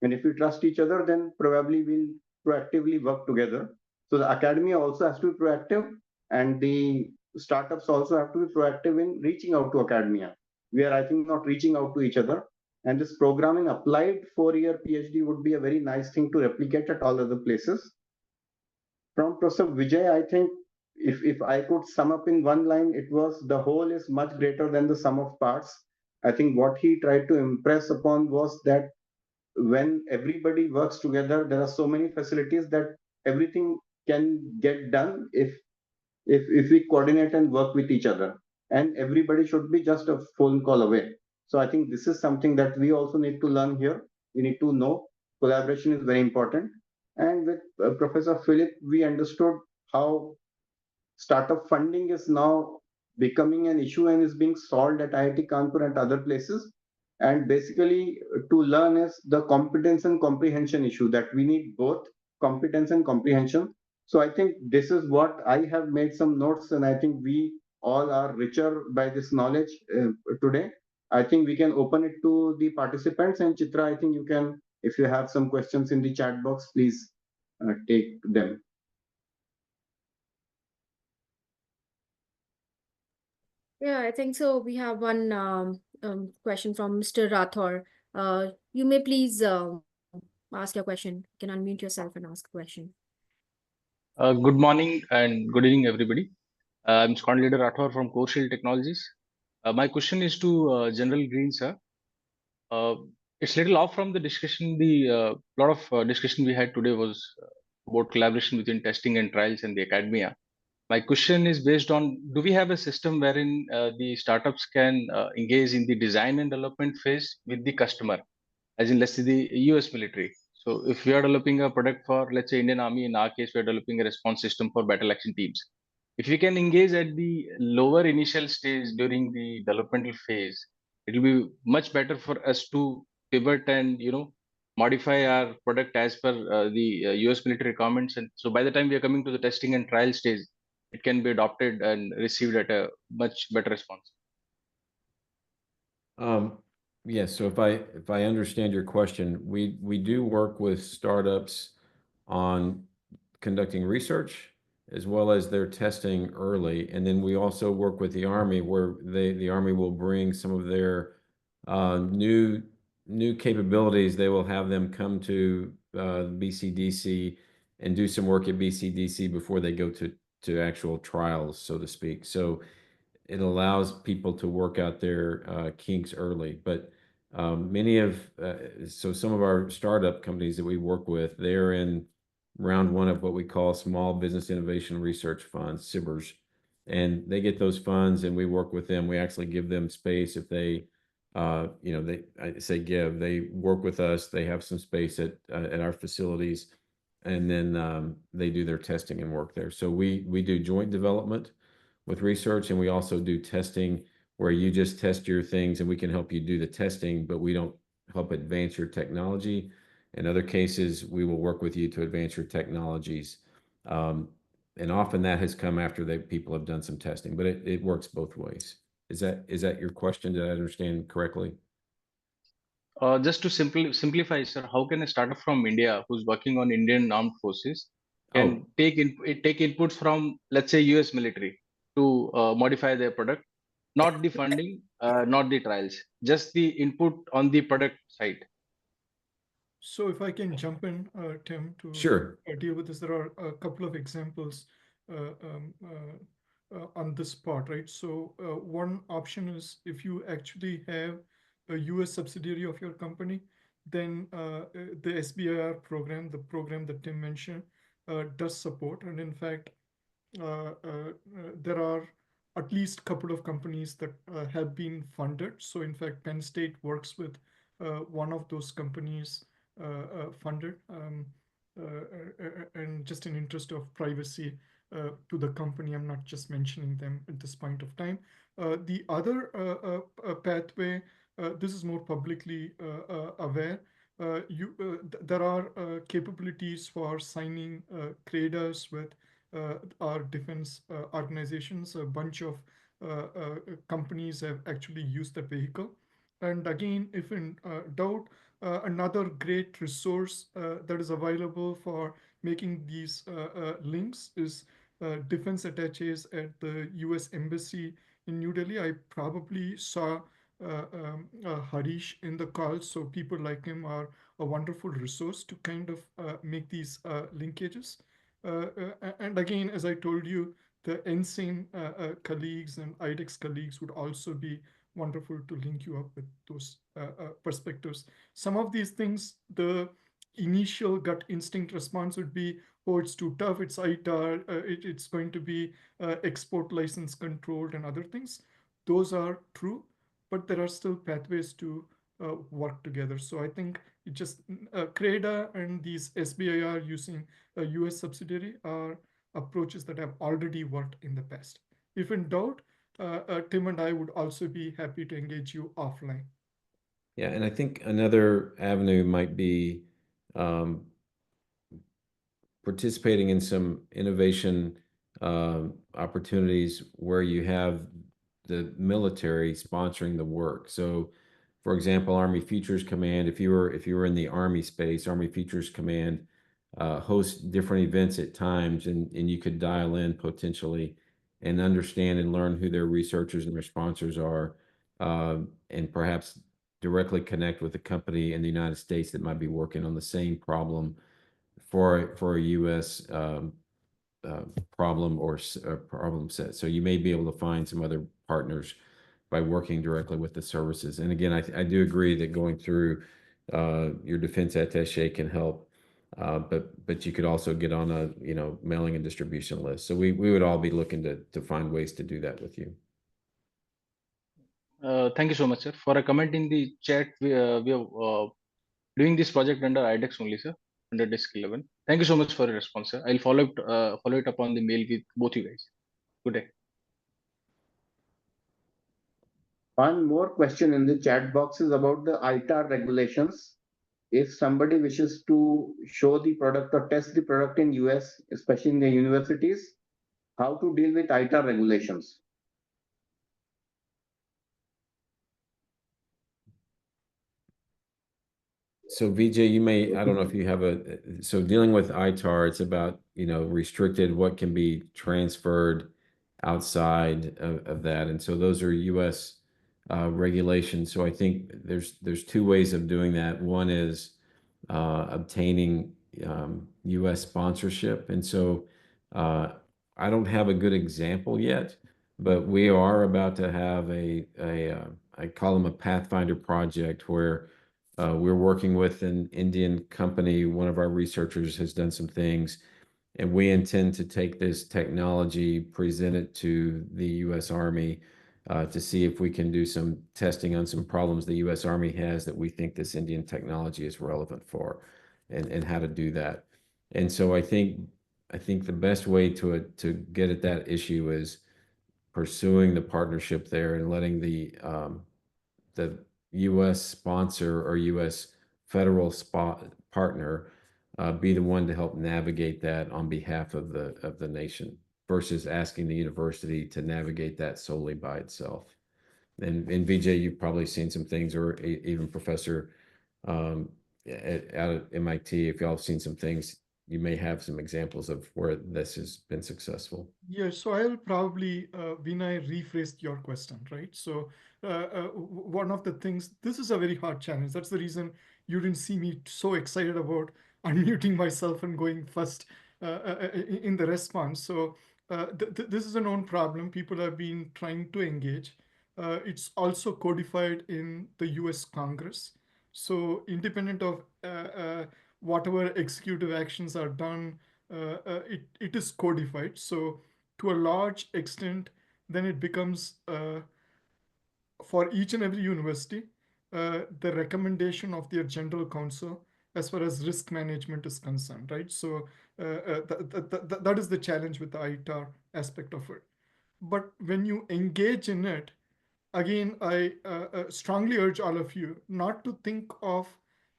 And if we trust each other, then probably we'll proactively work together. So the academia also has to be proactive, and the startups also have to be proactive in reaching out to academia. We are, I think, not reaching out to each other. And this programming applied 4-year PhD would be a very nice thing to replicate at all other places. From Professor Vijay, I think if I could sum up in one line, it was the whole is much greater than the sum of parts. I think what he tried to impress upon was that when everybody works together, there are so many facilities that everything can get done if we coordinate and work with each other. And everybody should be just a phone call away. So I think this is something that we also need to learn here. We need to know collaboration is very important. And with Professor Philip, we understood how startup funding is now becoming an issue and is being solved at IIT Kanpur and other places. And basically, to learn is the competence and comprehension issue, that we need both competence and comprehension. So I think this is what I have made some notes, and I think we all are richer by this knowledge today. I think we can open it to the participants. And Chitra, I think you can, if you have some questions in the chat box, please take them. Yeah, I think so. We have one question from Mr. Rathor. You may please ask your question. You can unmute yourself and ask a question. Good morning and good evening, everybody. I'm Squad Leader Rathor from Core Shield Technologies. My question is to General Green, sir. It's little off from the discussion. The lot of discussion we had today was about collaboration between testing and trials and the academia. My question is based on: do we have a system wherein the startups can engage in the design and development phase with the customer, as in let's say the US military? So if we are developing a product for, let's say, Indian Army, in our case, we're developing a response system for battle action teams. If we can engage at the lower initial stage during the developmental phase, it will be much better for us to pivot and modify our product as per the US military requirements. And so by the time we are coming to the testing and trial stage, it can be adopted and received at a much better response. Yes, so if I understand your question, we do work with startups on conducting research as well as their testing early, and then we also work with the Army, where the Army will bring some of their new capabilities. They will have them come to BCDC and do some work at BCDC before they go to actual trials, so to speak. So it allows people to work out their kinks early. But so some of our startup companies that we work with, they're in round one of what we call Small Business Innovation Research Funds, SIBRs. And they get those funds and we work with them. We actually give them space if they, I say give, they work with us, they have some space at our facilities, and then they do their testing and work there. So we do joint development with research, and we also do testing where you just test your things and we can help you do the testing, but we don't help advance your technology. In other cases, we will work with you to advance your technologies. And often that has come after people have done some testing, but it works both ways. Is that your question? Did I understand correctly? Just to simplify, sir, how can a startup from India who's working on Indian armed forces can take inputs from, let's say, US military to modify their product? Not the funding, not the trials, just the input on the product side. So if I can jump in, Tim, to Sure. Deal with this, there are a couple of examples on this part, right? So one option is if you actually have a US subsidiary of your company, then the SBIR program, the program that Tim mentioned, does support. And in fact, there are at least a couple of companies that have been funded. So in fact, Penn State works with one of those companies funded, and just in interest of privacy to the company, I'm not just mentioning them at this point of time. The other pathway, this is more publicly aware. There are capabilities for signing CRADAs with our defense organizations. A bunch of companies have actually used the vehicle. And again, if in doubt, Another great resource that is available for making these links is defense attaches at the US Embassy in New Delhi. I probably saw Harish in the call, so people like him are a wonderful resource to kind of make these linkages. And again, as I told you, the NSIN colleagues and IDEX colleagues would also be wonderful to link you up with those perspectives. Some of these things, the initial gut instinct response would be, oh, it's too tough, it's ITAR, it's going to be export license controlled and other things. Those are true, but there are still pathways to work together. So I think it just CREDA and these SBIR using a US subsidiary are approaches that have already worked in the past. If in doubt, Tim and I would also be happy to engage you offline. Yeah, and I think another avenue might be participating in some innovation opportunities where you have the military sponsoring the work. So, for example, Army Futures Command, if you were in the Army space, Army Futures Command hosts different events at times, and you could dial in potentially and understand and learn who their researchers and their sponsors are, and perhaps directly connect with a company in the United States that might be working on the same problem for a U.S. Problem or problem set. So you may be able to find some other partners by working directly with the services. And again, I do agree that going through your defense attaché can help, but you could also get on a mailing and distribution list. So we would all be looking to find ways to do that with you. Thank you so much, sir. For a comment in the chat, we are doing this project under IDEX only, sir, under Disk 11. Thank you so much for your response, sir. I'll follow it up on the mail with both you guys. Good day. One more question in the chat box is about the ITAR regulations. If somebody wishes to show the product or test the product in US, especially in the universities, how to deal with ITAR regulations? So Vijay, I don't know if you have so dealing with ITAR, it's about, restricted what can be transferred outside of that. And so those are US regulations. So I think there's two ways of doing that. One is obtaining US sponsorship. And so I don't have a good example yet, but we are about to have I call them a Pathfinder project where we're working with an Indian company. One of our researchers has done some things, and we intend to take this technology, present it to the U.S. Army to see if we can do some testing on some problems the U.S. Army has that we think this Indian technology is relevant for, and how to do that. And so I think the best way to get at that issue is pursuing the partnership there and letting the U.S. sponsor or U.S. federal partner be the one to help navigate that on behalf of the nation versus asking the university to navigate that solely by itself. And Vijay, you've probably seen some things, or even Professor out at MIT, if y'all have seen some things, you may have some examples of where this has been successful. Yeah, so I'll probably, Vinay, rephrased your question, right? So one of the things, this is a very hard challenge. That's the reason you didn't see me so excited about unmuting myself and going first in the response. So this is a known problem. People have been trying to engage. It's also codified in the US Congress. So independent of whatever executive actions are done, it is codified. So to a large extent, then it becomes for each and every university, the recommendation of their general counsel as far as risk management is concerned, right? So that is the challenge with the ITAR aspect of it. But when you engage in it, again, I strongly urge all of you not to think of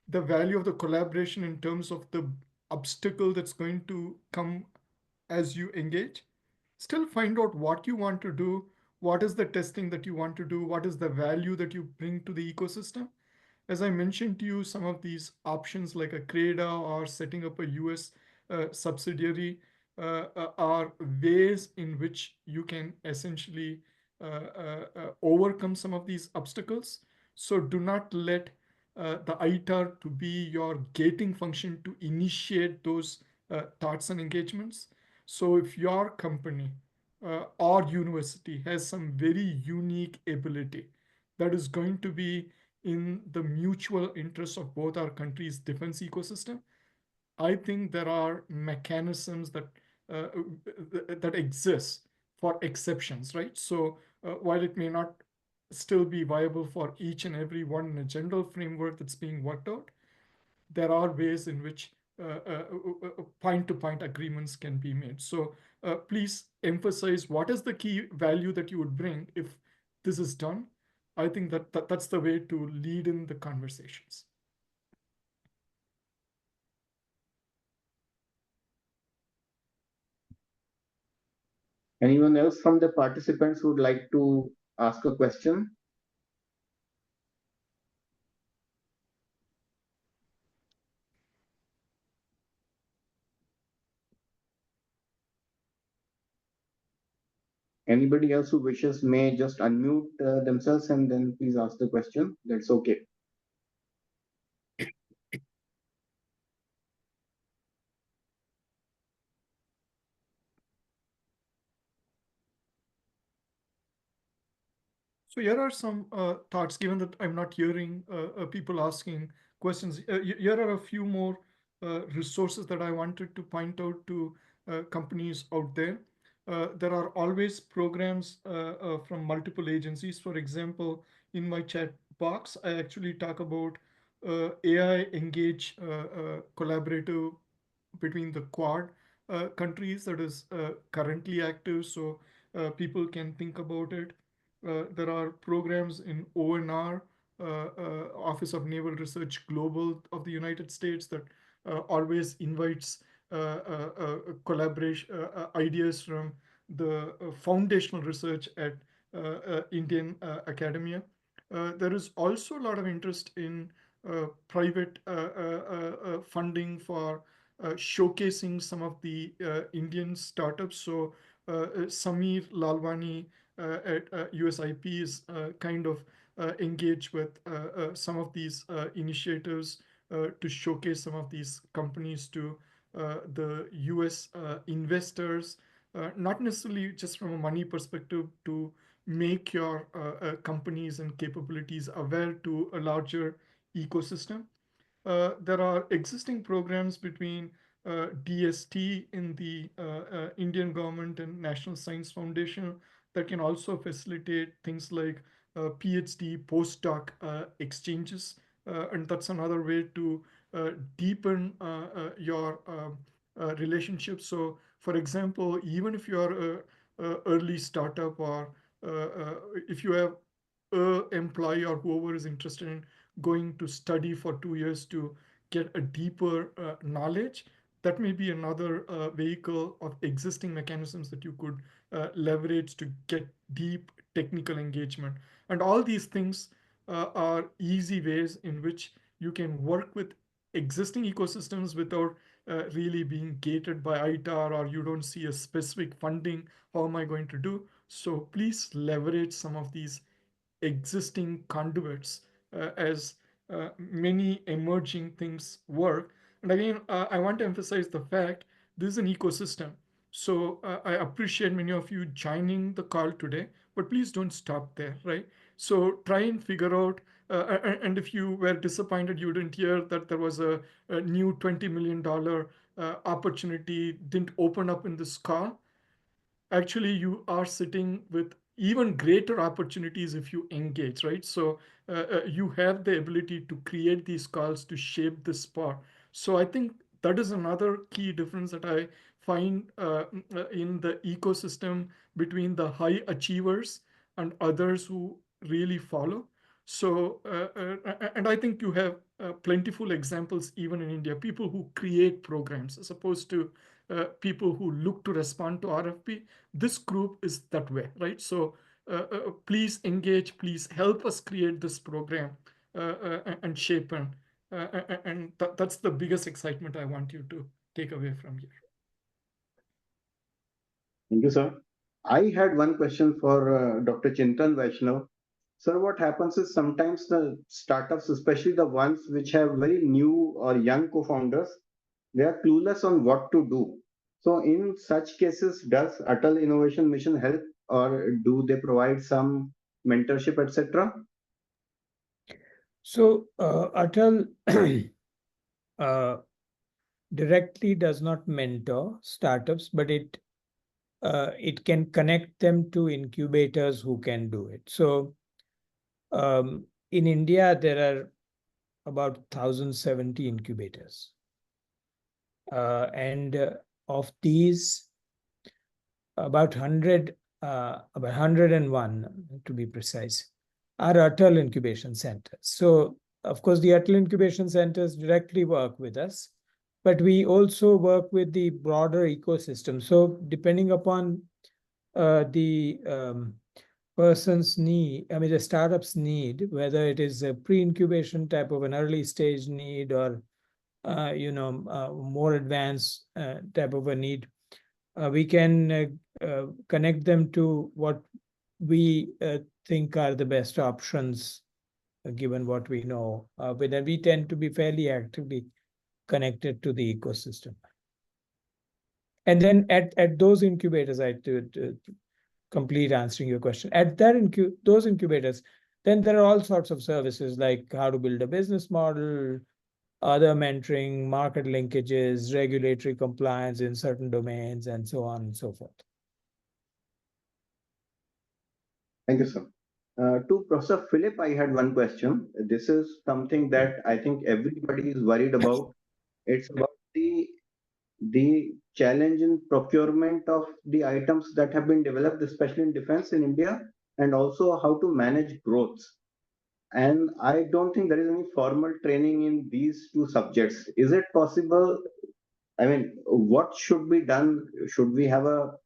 the value of the collaboration in terms of the obstacle that's going to come as you engage. Still find out what you want to do, what is the testing that you want to do, what is the value that you bring to the ecosystem, as I mentioned to you, some of these options like a CRADA or setting up a US subsidiary are ways in which you can essentially overcome some of these obstacles. So do not let the ITAR to be your gating function to initiate those thoughts and engagements. So if your company or university has some very unique ability that is going to be in the mutual interest of both our countries' defense ecosystem, I think there are mechanisms uh, that exist for exceptions, right? So while it may not still be viable for each and every one in a general framework that's being worked out, there are ways in which point-to-point agreements can be made. So please emphasize what is the key value that you would bring if this is done. I think that's the way to lead in the conversations. Anyone else from the participants who would like to ask a question? Anybody else who wishes may just unmute themselves and then please ask the question. That's okay. So here are some thoughts, given that I'm not hearing people asking questions. Here are a few more resources that I wanted to point out to companies out there. There are always programs from multiple agencies. For example, in my chat box, I actually talk about AI Engage collaborative between the Quad countries that is currently active, so people can think about it. There are programs in ONR, Office of Naval Research Global of the United States, that always invites collaboration ideas from the foundational research at Indian academia. There is also a lot of interest in private funding for showcasing some of the Indian startups. So Samir Lalwani at USIP is kind of engaged with some of these initiatives to showcase some of these companies to the US investors, not necessarily just from a money perspective, to make your companies and capabilities aware to a larger ecosystem. There are existing programs between DST in the Indian government and National Science Foundation that can also facilitate things like PhD postdoc exchanges. And that's another way to deepen your relationships. So, for example, even if you are a early startup, or if you have a employee or whoever is interested in going to study for 2 years to get a deeper knowledge, that may be another vehicle of existing mechanisms that you could leverage to get deep technical engagement. And all these things are easy ways in which you can work with existing ecosystems without really being gated by ITAR, or you don't see a specific funding. How am I going to do? So please leverage some of these existing conduits as many emerging things work. And again, I want to emphasize the fact this is an ecosystem. So I appreciate many of you joining the call today, but please don't stop there, right? So try and figure out, and if you were disappointed you didn't hear that there was a new $20 million opportunity didn't open up in this call, actually you are sitting with even greater opportunities if you engage, right? So you have the ability to create these calls to shape the spot. So I think that is another key difference that I find in the ecosystem between the high achievers and others who really follow. So and I think you have plentiful examples even in India, people who create programs as opposed to people who look to respond to RFP. This group is that way, right? So please engage, please help us create this program and shapen. And that's the biggest excitement I want you to take away from here. Thank you, sir. I had one question for Dr. Chintan Vaishnav. Sir, what happens is sometimes the startups, especially the ones which have very new or young co-founders, they are clueless on what to do. So in such cases, does Atal Innovation Mission help, or do they provide some mentorship, etc.? So Atal directly does not mentor startups, but it can connect them to incubators who can do it. So in India, there are about 1,070 incubators. And of these, about 101, to be precise, are Atal incubation centers. So, of course, the Atal incubation centers directly work with us, but we also work with the broader ecosystem. So, depending upon the person's need, I mean, the startup's need, whether it is a pre-incubation type of an early stage need or more advanced type of a need, we can connect them to what we think are the best options given what we know. But then we tend to be fairly actively connected to the ecosystem. And then at those incubators, to complete answering your question, at those incubators, then there are all sorts of services like how to build a business model, other mentoring, market linkages, regulatory compliance in certain domains, and so on and so forth. Thank you, sir. To Professor Philip, I had one question. This is something that I think everybody is worried about. It's about the challenge in procurement of the items that have been developed, especially in defense in India, and also how to manage growth. And I don't think there is any formal training in these two subjects. Is it possible? I mean, what should be done? Should we have a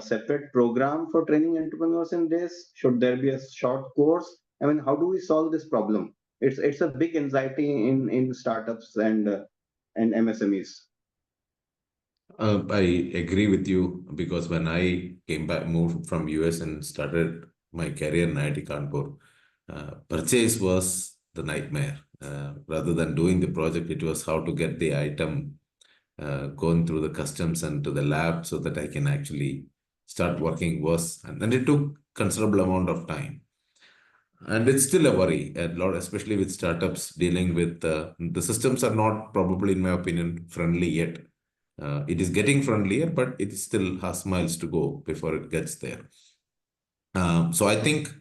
separate program for training entrepreneurs in this? Should there be a short course? I mean, how do we solve this problem? It's a big anxiety in startups and MSMEs. I agree with you, because when I came back, moved from US and started my career in IIT Kanpur, purchase was the nightmare. Rather than doing the project, it was how to get the item going through the customs and to the lab so that I can actually start working was, and then it took considerable amount of time. And it's still a worry, a lot, especially with startups dealing with the systems are not probably, in my opinion, friendly yet. It is getting friendlier, but it still has miles to go before it gets there. So I think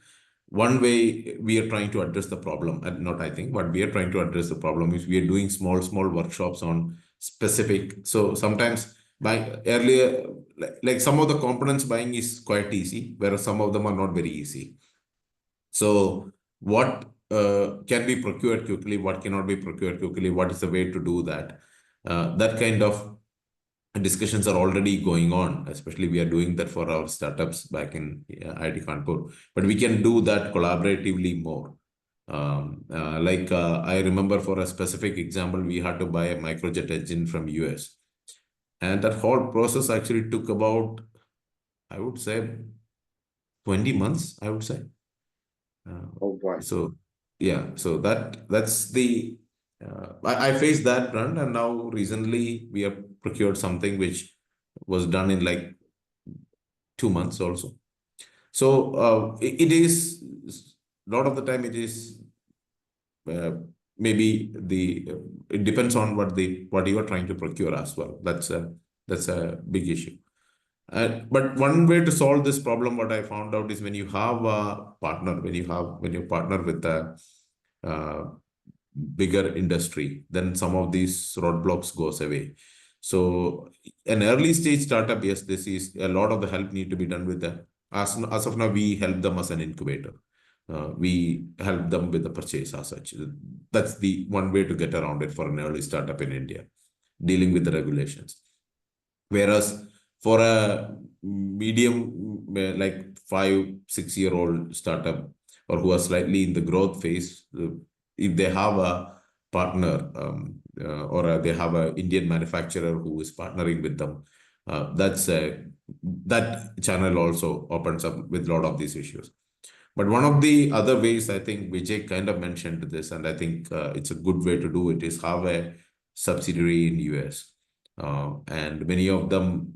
one way we are trying to address the problem, and not I think, but we are trying to address the problem is we are doing small workshops on specific. So sometimes by earlier, like some of the components buying is quite easy, whereas some of them are not very easy. So what can be procured quickly, what cannot be procured quickly, what is the way to do that? That kind of discussions are already going on, especially we are doing that for our startups back in IIT Kanpur, but we can do that collaboratively more. I remember, for a specific example, we had to buy a microjet engine from US, and that whole process actually took about, I would say, 20 months, I would say. Oh boy. So yeah, so that's the I faced that run, and now recently we have procured something which was done in like 2 months also. So it is a lot of the time it is maybe it depends on what you are trying to procure as well. That's a big issue. But one way to solve this problem, what I found out, is when you have a partner, when you partner with a bigger industry, then some of these roadblocks goes away. So an early stage startup, yes, this is a lot of the help need to be done with that. As of now, we help them as an incubator. We help them with the purchase as such. That's the one way to get around it for an early startup in India, dealing with the regulations. Whereas for a medium, like 5-6 year old startup, or who are slightly in the growth phase, if they have a partner or they have an Indian manufacturer who is partnering with them, that channel also opens up with a lot of these issues. But one of the other ways, I think Vijay kind of mentioned this, and I think it's a good way to do it, is have a subsidiary in US. And many of them,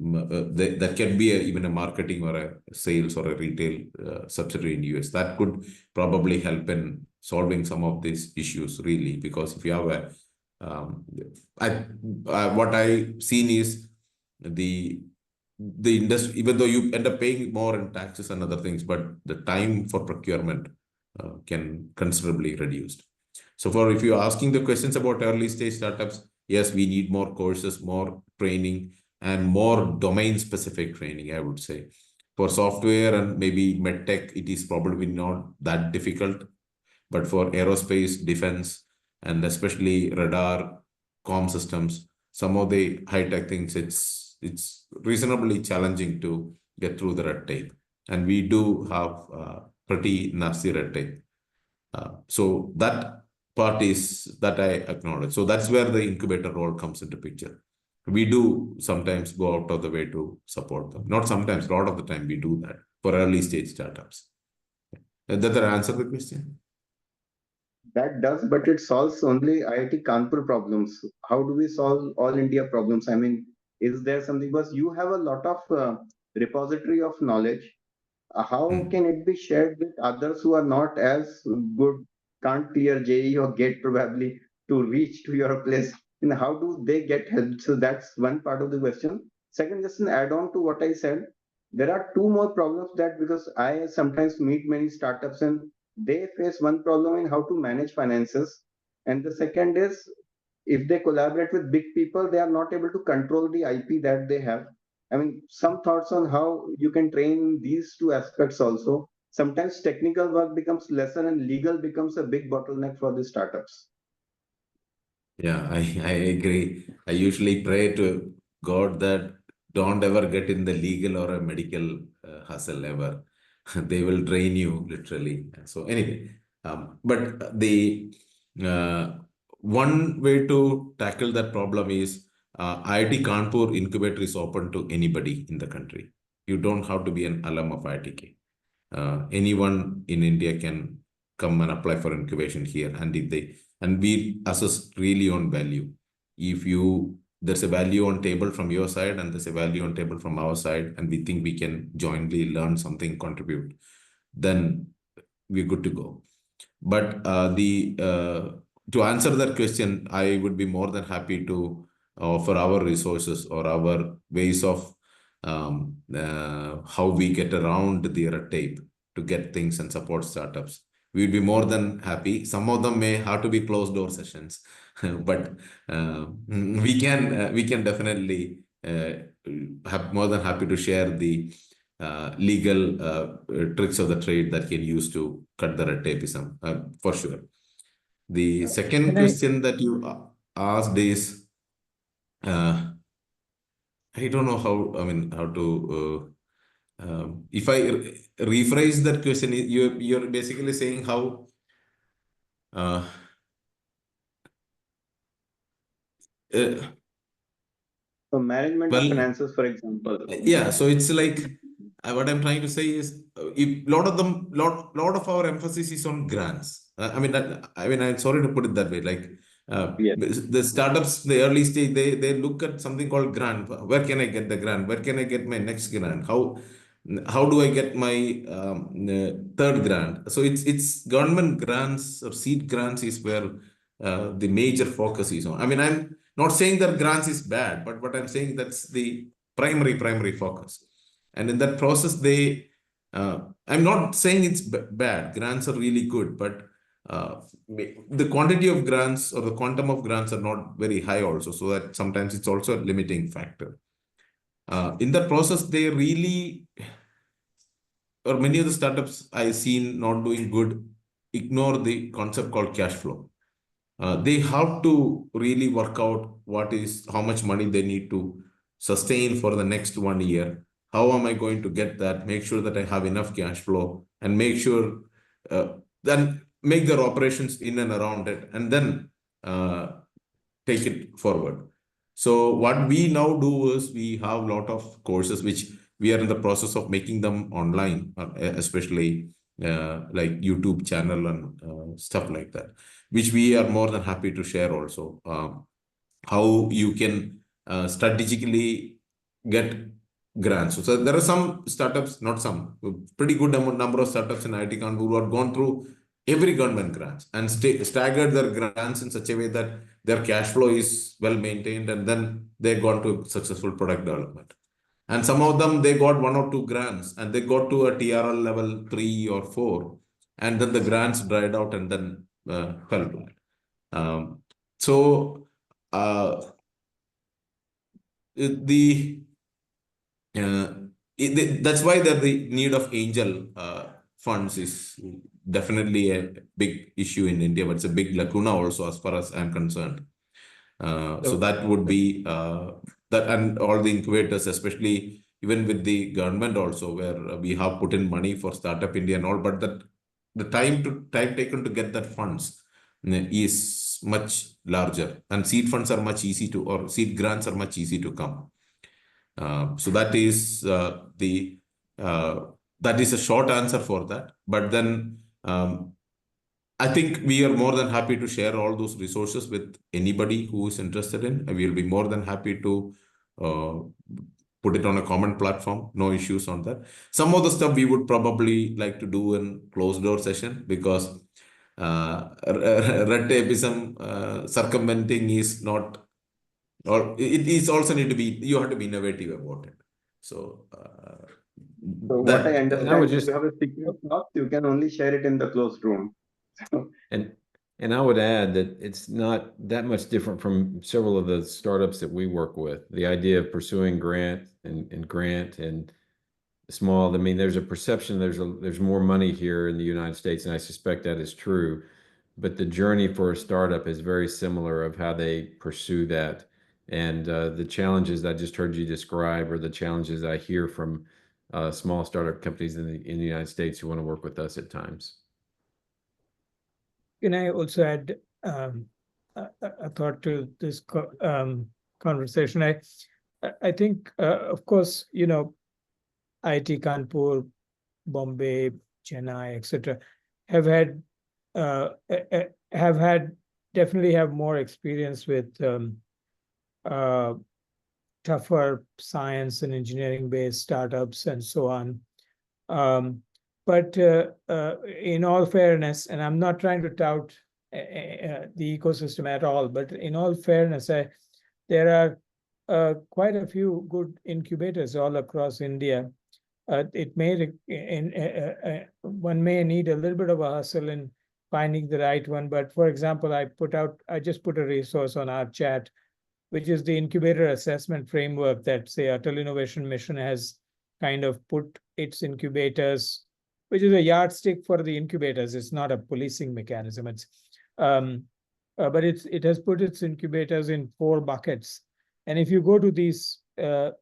that can be even a marketing or a sales or a retail subsidiary in US. That could probably help in solving some of these issues, really, because if you have what I've seen is the industry, even though you end up paying more in taxes and other things, but the time for procurement can considerably reduced. So if you're asking the questions about early stage startups, yes, we need more courses, more training, and more domain specific training, I would say. For software and maybe medtech, it is probably not that difficult. But for aerospace, defense, and especially radar, comm systems, some of the high-tech things, it's reasonably challenging to get through the red tape. And we do have pretty nasty red tape. So that part is that I acknowledge. So that's where the incubator role comes into picture. We do sometimes go out of the way to support them. Not sometimes, a lot of the time we do that for early stage startups. Does that answer the question? That does, but it solves only IIT Kanpur problems. How do we solve all India problems? I mean, is there something? Because you have a lot of repository of knowledge. How can it be shared with others who are not as good, can't clear JE or GATE probably to reach to your place? And how do they get help? So that's one part of the question. Second, just an add-on to what I said, there are two more problems that because I sometimes meet many startups and they face one problem in how to manage finances. And the second is if they collaborate with big people, they are not able to control the IP that they have. I mean, some thoughts on how you can train these two aspects also. Sometimes technical work becomes lesser and legal becomes a big bottleneck for the startups. Yeah, I agree. I usually pray to God that don't ever get in the legal or a medical hustle ever. They will drain you literally. So anyway, but the one way to tackle that problem is IIT Kanpur incubator is open to anybody in the country. You don't have to be an alum of IITK. Anyone in India can come and apply for incubation here, and we assess really on value. If there's a value on table from your side and there's a value on table from our side, and we think we can jointly learn something, contribute, then we're good to go. But to answer that question, I would be more than happy to offer our resources or our ways of how we get around the red tape to get things and support startups. We'd be more than happy. Some of them may have to be closed door sessions, but we can definitely have more than happy to share the legal tricks of the trade that can use to cut the red tapeism for sure. The second question that you asked is, I don't know how to. If I rephrase that question, you're basically saying how. So management of finances, for example. Yeah, so it's like what I'm trying to say is, if lot of our emphasis is on grants. I'm sorry to put it that way. Like the startups, the early stage, they look at something called grant. Where can I get the grant? Where can I get my next grant? How do I get my third grant? So it's government grants or seed grants is where the major focus is on. I mean, I'm not saying that grants is bad, but what I'm saying, that's the primary focus. And in that process, I'm not saying it's bad. Grants are really good, but the quantity of grants or the quantum of grants are not very high also. So that sometimes it's also a limiting factor. In that process, they really, or many of the startups I've seen not doing good, ignore the concept called cash flow. They have to really work out how much money they need to sustain for the next 1 year. How am I going to get that? Make sure that I have enough cash flow and make sure then make their operations in and around it, and then take it forward. So what we now do is we have a lot of courses which we are in the process of making them online, especially like YouTube channel and stuff like that, which we are more than happy to share also. How you can strategically get grants. So there are some startups, not some, pretty good number of startups in IT Kanpur who have gone through every government grants and staggered their grants in such a way that their cash flow is well maintained, and then they've gone to successful product development. And some of them, they got 1 or 2 grants and they got to a TRL level 3 or 4, and then the grants dried out and then fell to it. So that's why the need of angel funds is definitely a big issue in India, but it's a big lacuna also as far as I'm concerned. So that would be that, and all the incubators, especially even with the government also, where we have put in money for Startup India and all, but that the time taken to get that funds is much larger, and seed funds are much easy to, or seed grants are much easy to come. So that is that is a short answer for that. But then I think we are more than happy to share all those resources with anybody who is interested in. We will be more than happy to put it on a common platform. No issues on that. Some of the stuff we would probably like to do in closed door session, because red tapeism circumventing is not, or it is also need to be, you have to be innovative about it. So what I and I understand would is just you have a secret sauce, you can only share it in the closed room. and I would add that it's not that much different from several of the startups that we work with. The idea of pursuing grant and small. I mean, there's a perception there's more money here in the United States, and I suspect that is true. But the journey for a startup is very similar of how they pursue that. And the challenges I just heard you describe are the challenges I hear from small startup companies in the United States who want to work with us at times. Can I also add a thought to this conversation? I think, of course, IIT Kanpur, Bombay, Chennai, etc., definitely have more experience with tougher science and engineering-based startups and so on. But in all fairness, and I'm not trying to tout the ecosystem at all, but in all fairness, there are quite a few good incubators all across India. One may need a little bit of a hustle in finding the right one. But for example, I just put a resource on our chat, which is the incubator assessment framework that, say, Atal Innovation Mission has kind of put its incubators, which is a yardstick for the incubators. It's not a policing mechanism. But it has put its incubators in 4 buckets. And if you go to these, the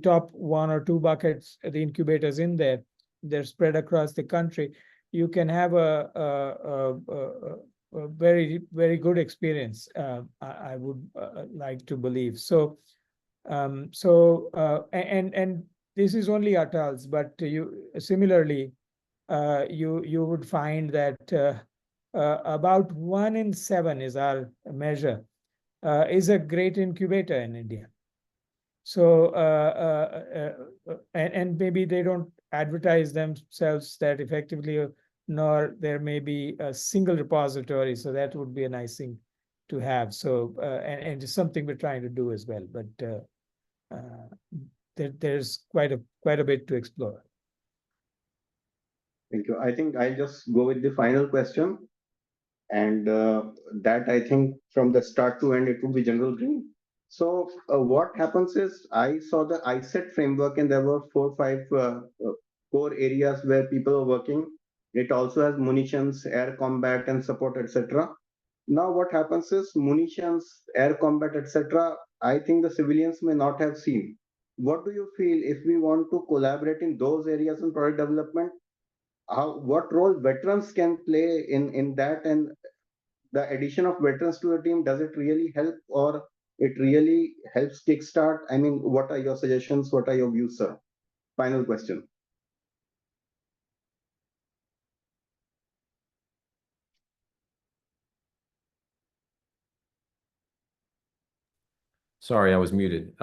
top 1 or 2 buckets, the incubators in there, they're spread across the country. You can have a very, very good experience. I would like to believe. So, and this is only Atal's, but similarly, you would find that about 1 in 7 is our measure, is a great incubator in India. So, and maybe they don't advertise themselves that effectively, nor there may be a single repository. So that would be a nice thing to have. So, and it's something we're trying to do as well. But there's quite a bit to explore. Thank you. I think I'll just go with the final question. And that, I think, from the start to end, it would be General Green. So what happens is, I saw the ISET framework, and there were 4 or 5 core areas where people are working. It also has munitions, air combat, and support, etc. Now, what happens is, munitions, air combat, etc., I think the civilians may not have seen. What do you feel if we want to collaborate in those areas in product development? what role veterans can play in that, and the addition of veterans to the team, does it really help, or it really helps kickstart? I mean, what are your suggestions? What are your views, sir? Final question. Sorry, I was muted.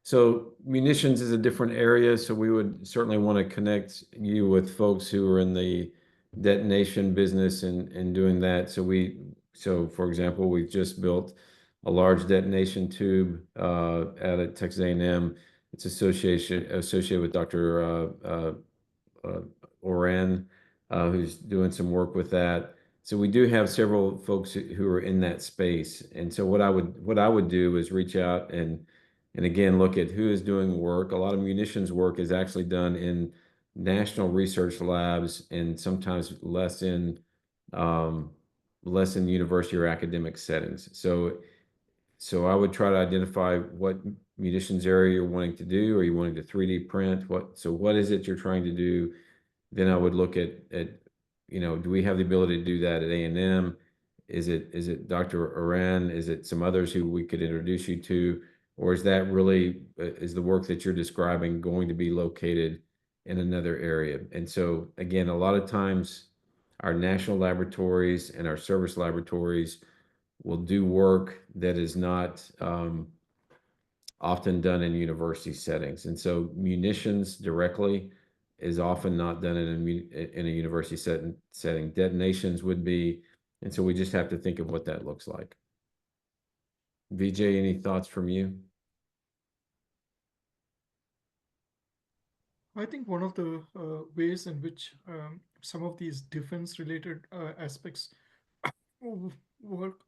So munitions is a different area, so we would certainly want to connect you with folks who are in the detonation business and doing that. So for example, we've just built a large detonation tube at Texas A&M. It's associated with Dr. Oren, who's doing some work with that. So we do have several folks who are in that space. And so what I would do is reach out and again look at who is doing work. A lot of munitions work is actually done in national research labs and sometimes less in university or academic settings. So I would try to identify what munitions area you're wanting to do. Are you wanting to 3D print? What is it you're trying to do? Then I would look at do we have the ability to do that at A&M? Is it Dr. Oren? Is it some others who we could introduce you to? Or is that really, is the work that you're describing going to be located in another area? And so again, a lot of times our national laboratories and our service laboratories will do work that is not often done in university settings. And so munitions directly is often not done in a university setting. Detonations would be, and so we just have to think of what that looks like. Vijay, any thoughts from you? I think one of the ways in which some of these defense-related aspects work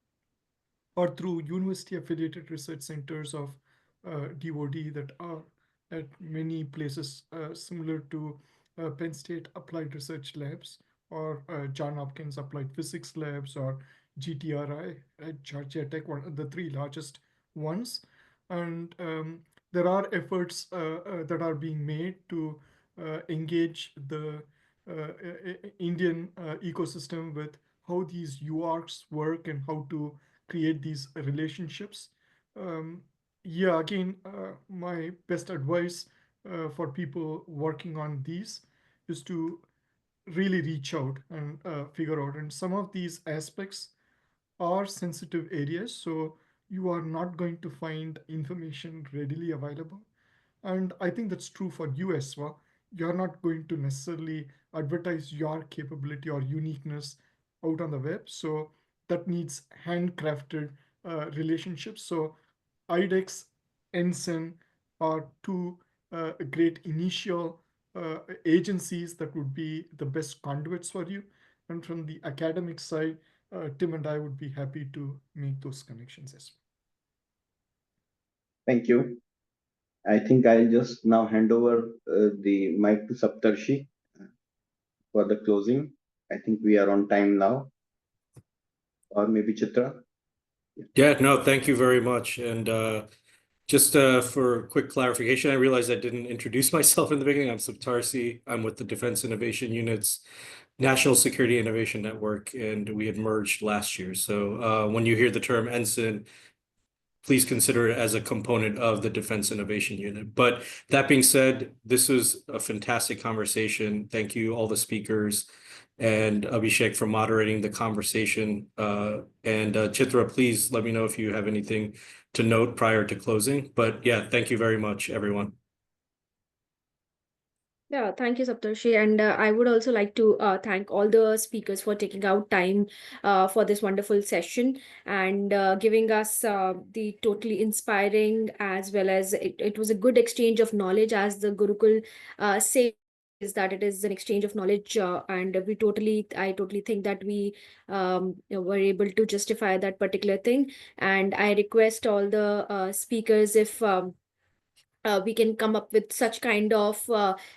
or through university-affiliated research centers of DoD that are at many places similar to Penn State Applied Research Labs or John Hopkins Applied Physics Labs or GTRI at Georgia Tech, one of the three largest ones. And there are efforts that are being made to engage the Indian ecosystem with how these UARCs work and how to create these relationships. Yeah, again, my best advice for people working on these is to really reach out and figure out. And some of these aspects are sensitive areas, so you are not going to find information readily available. And I think that's true for you as well. You're not going to necessarily advertise your capability or uniqueness out on the web. So that needs handcrafted relationships. So IDEX, Ensign are two great initial agencies that would be the best conduits for you. And from the academic side, Tim and I would be happy to make those connections as well. Thank you. I think I'll just now hand over the mic to Saptarshi for the closing. I think we are on time now. Or maybe Chitra. Yeah, no, thank you very much. And just for quick clarification, I realized I didn't introduce myself in the beginning. I'm Saptarshi. I'm with the Defense Innovation Unit's National Security Innovation Network, and we had merged last year. So when you hear the term Ensign, please consider it as a component of the Defense Innovation Unit. But that being said, this was a fantastic conversation. Thank you, all the speakers, and Abhishek for moderating the conversation. And Chitra, please let me know if you have anything to note prior to closing. But yeah, thank you very much, everyone. Yeah, thank you, Saptarshi. And I would also like to thank all the speakers for taking out time for this wonderful session and giving us the totally inspiring, as well as it was a good exchange of knowledge, as the Gurukul says, that it is an exchange of knowledge. And I totally think that we were able to justify that particular thing. And I request all the speakers, if we can come up with such kind of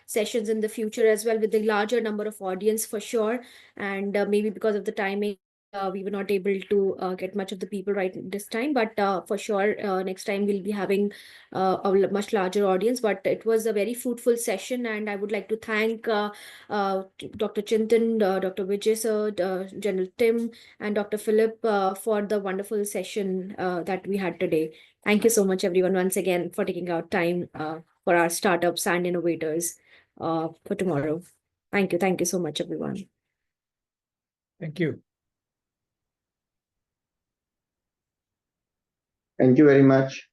sessions in the future as well, with a larger number of audience for sure. And maybe because of the timing, we were not able to get much of the people right this time, but for sure, next time we'll be having a much larger audience. But it was a very fruitful session, and I would like to thank Dr. Chintan, Dr. Vijay sir, General Tim, and Dr. Philip for the wonderful session that we had today. Thank you so much, everyone, once again, for taking out time for our startups and innovators for tomorrow. Thank you. Thank you so much, everyone. Thank you. Thank you very much.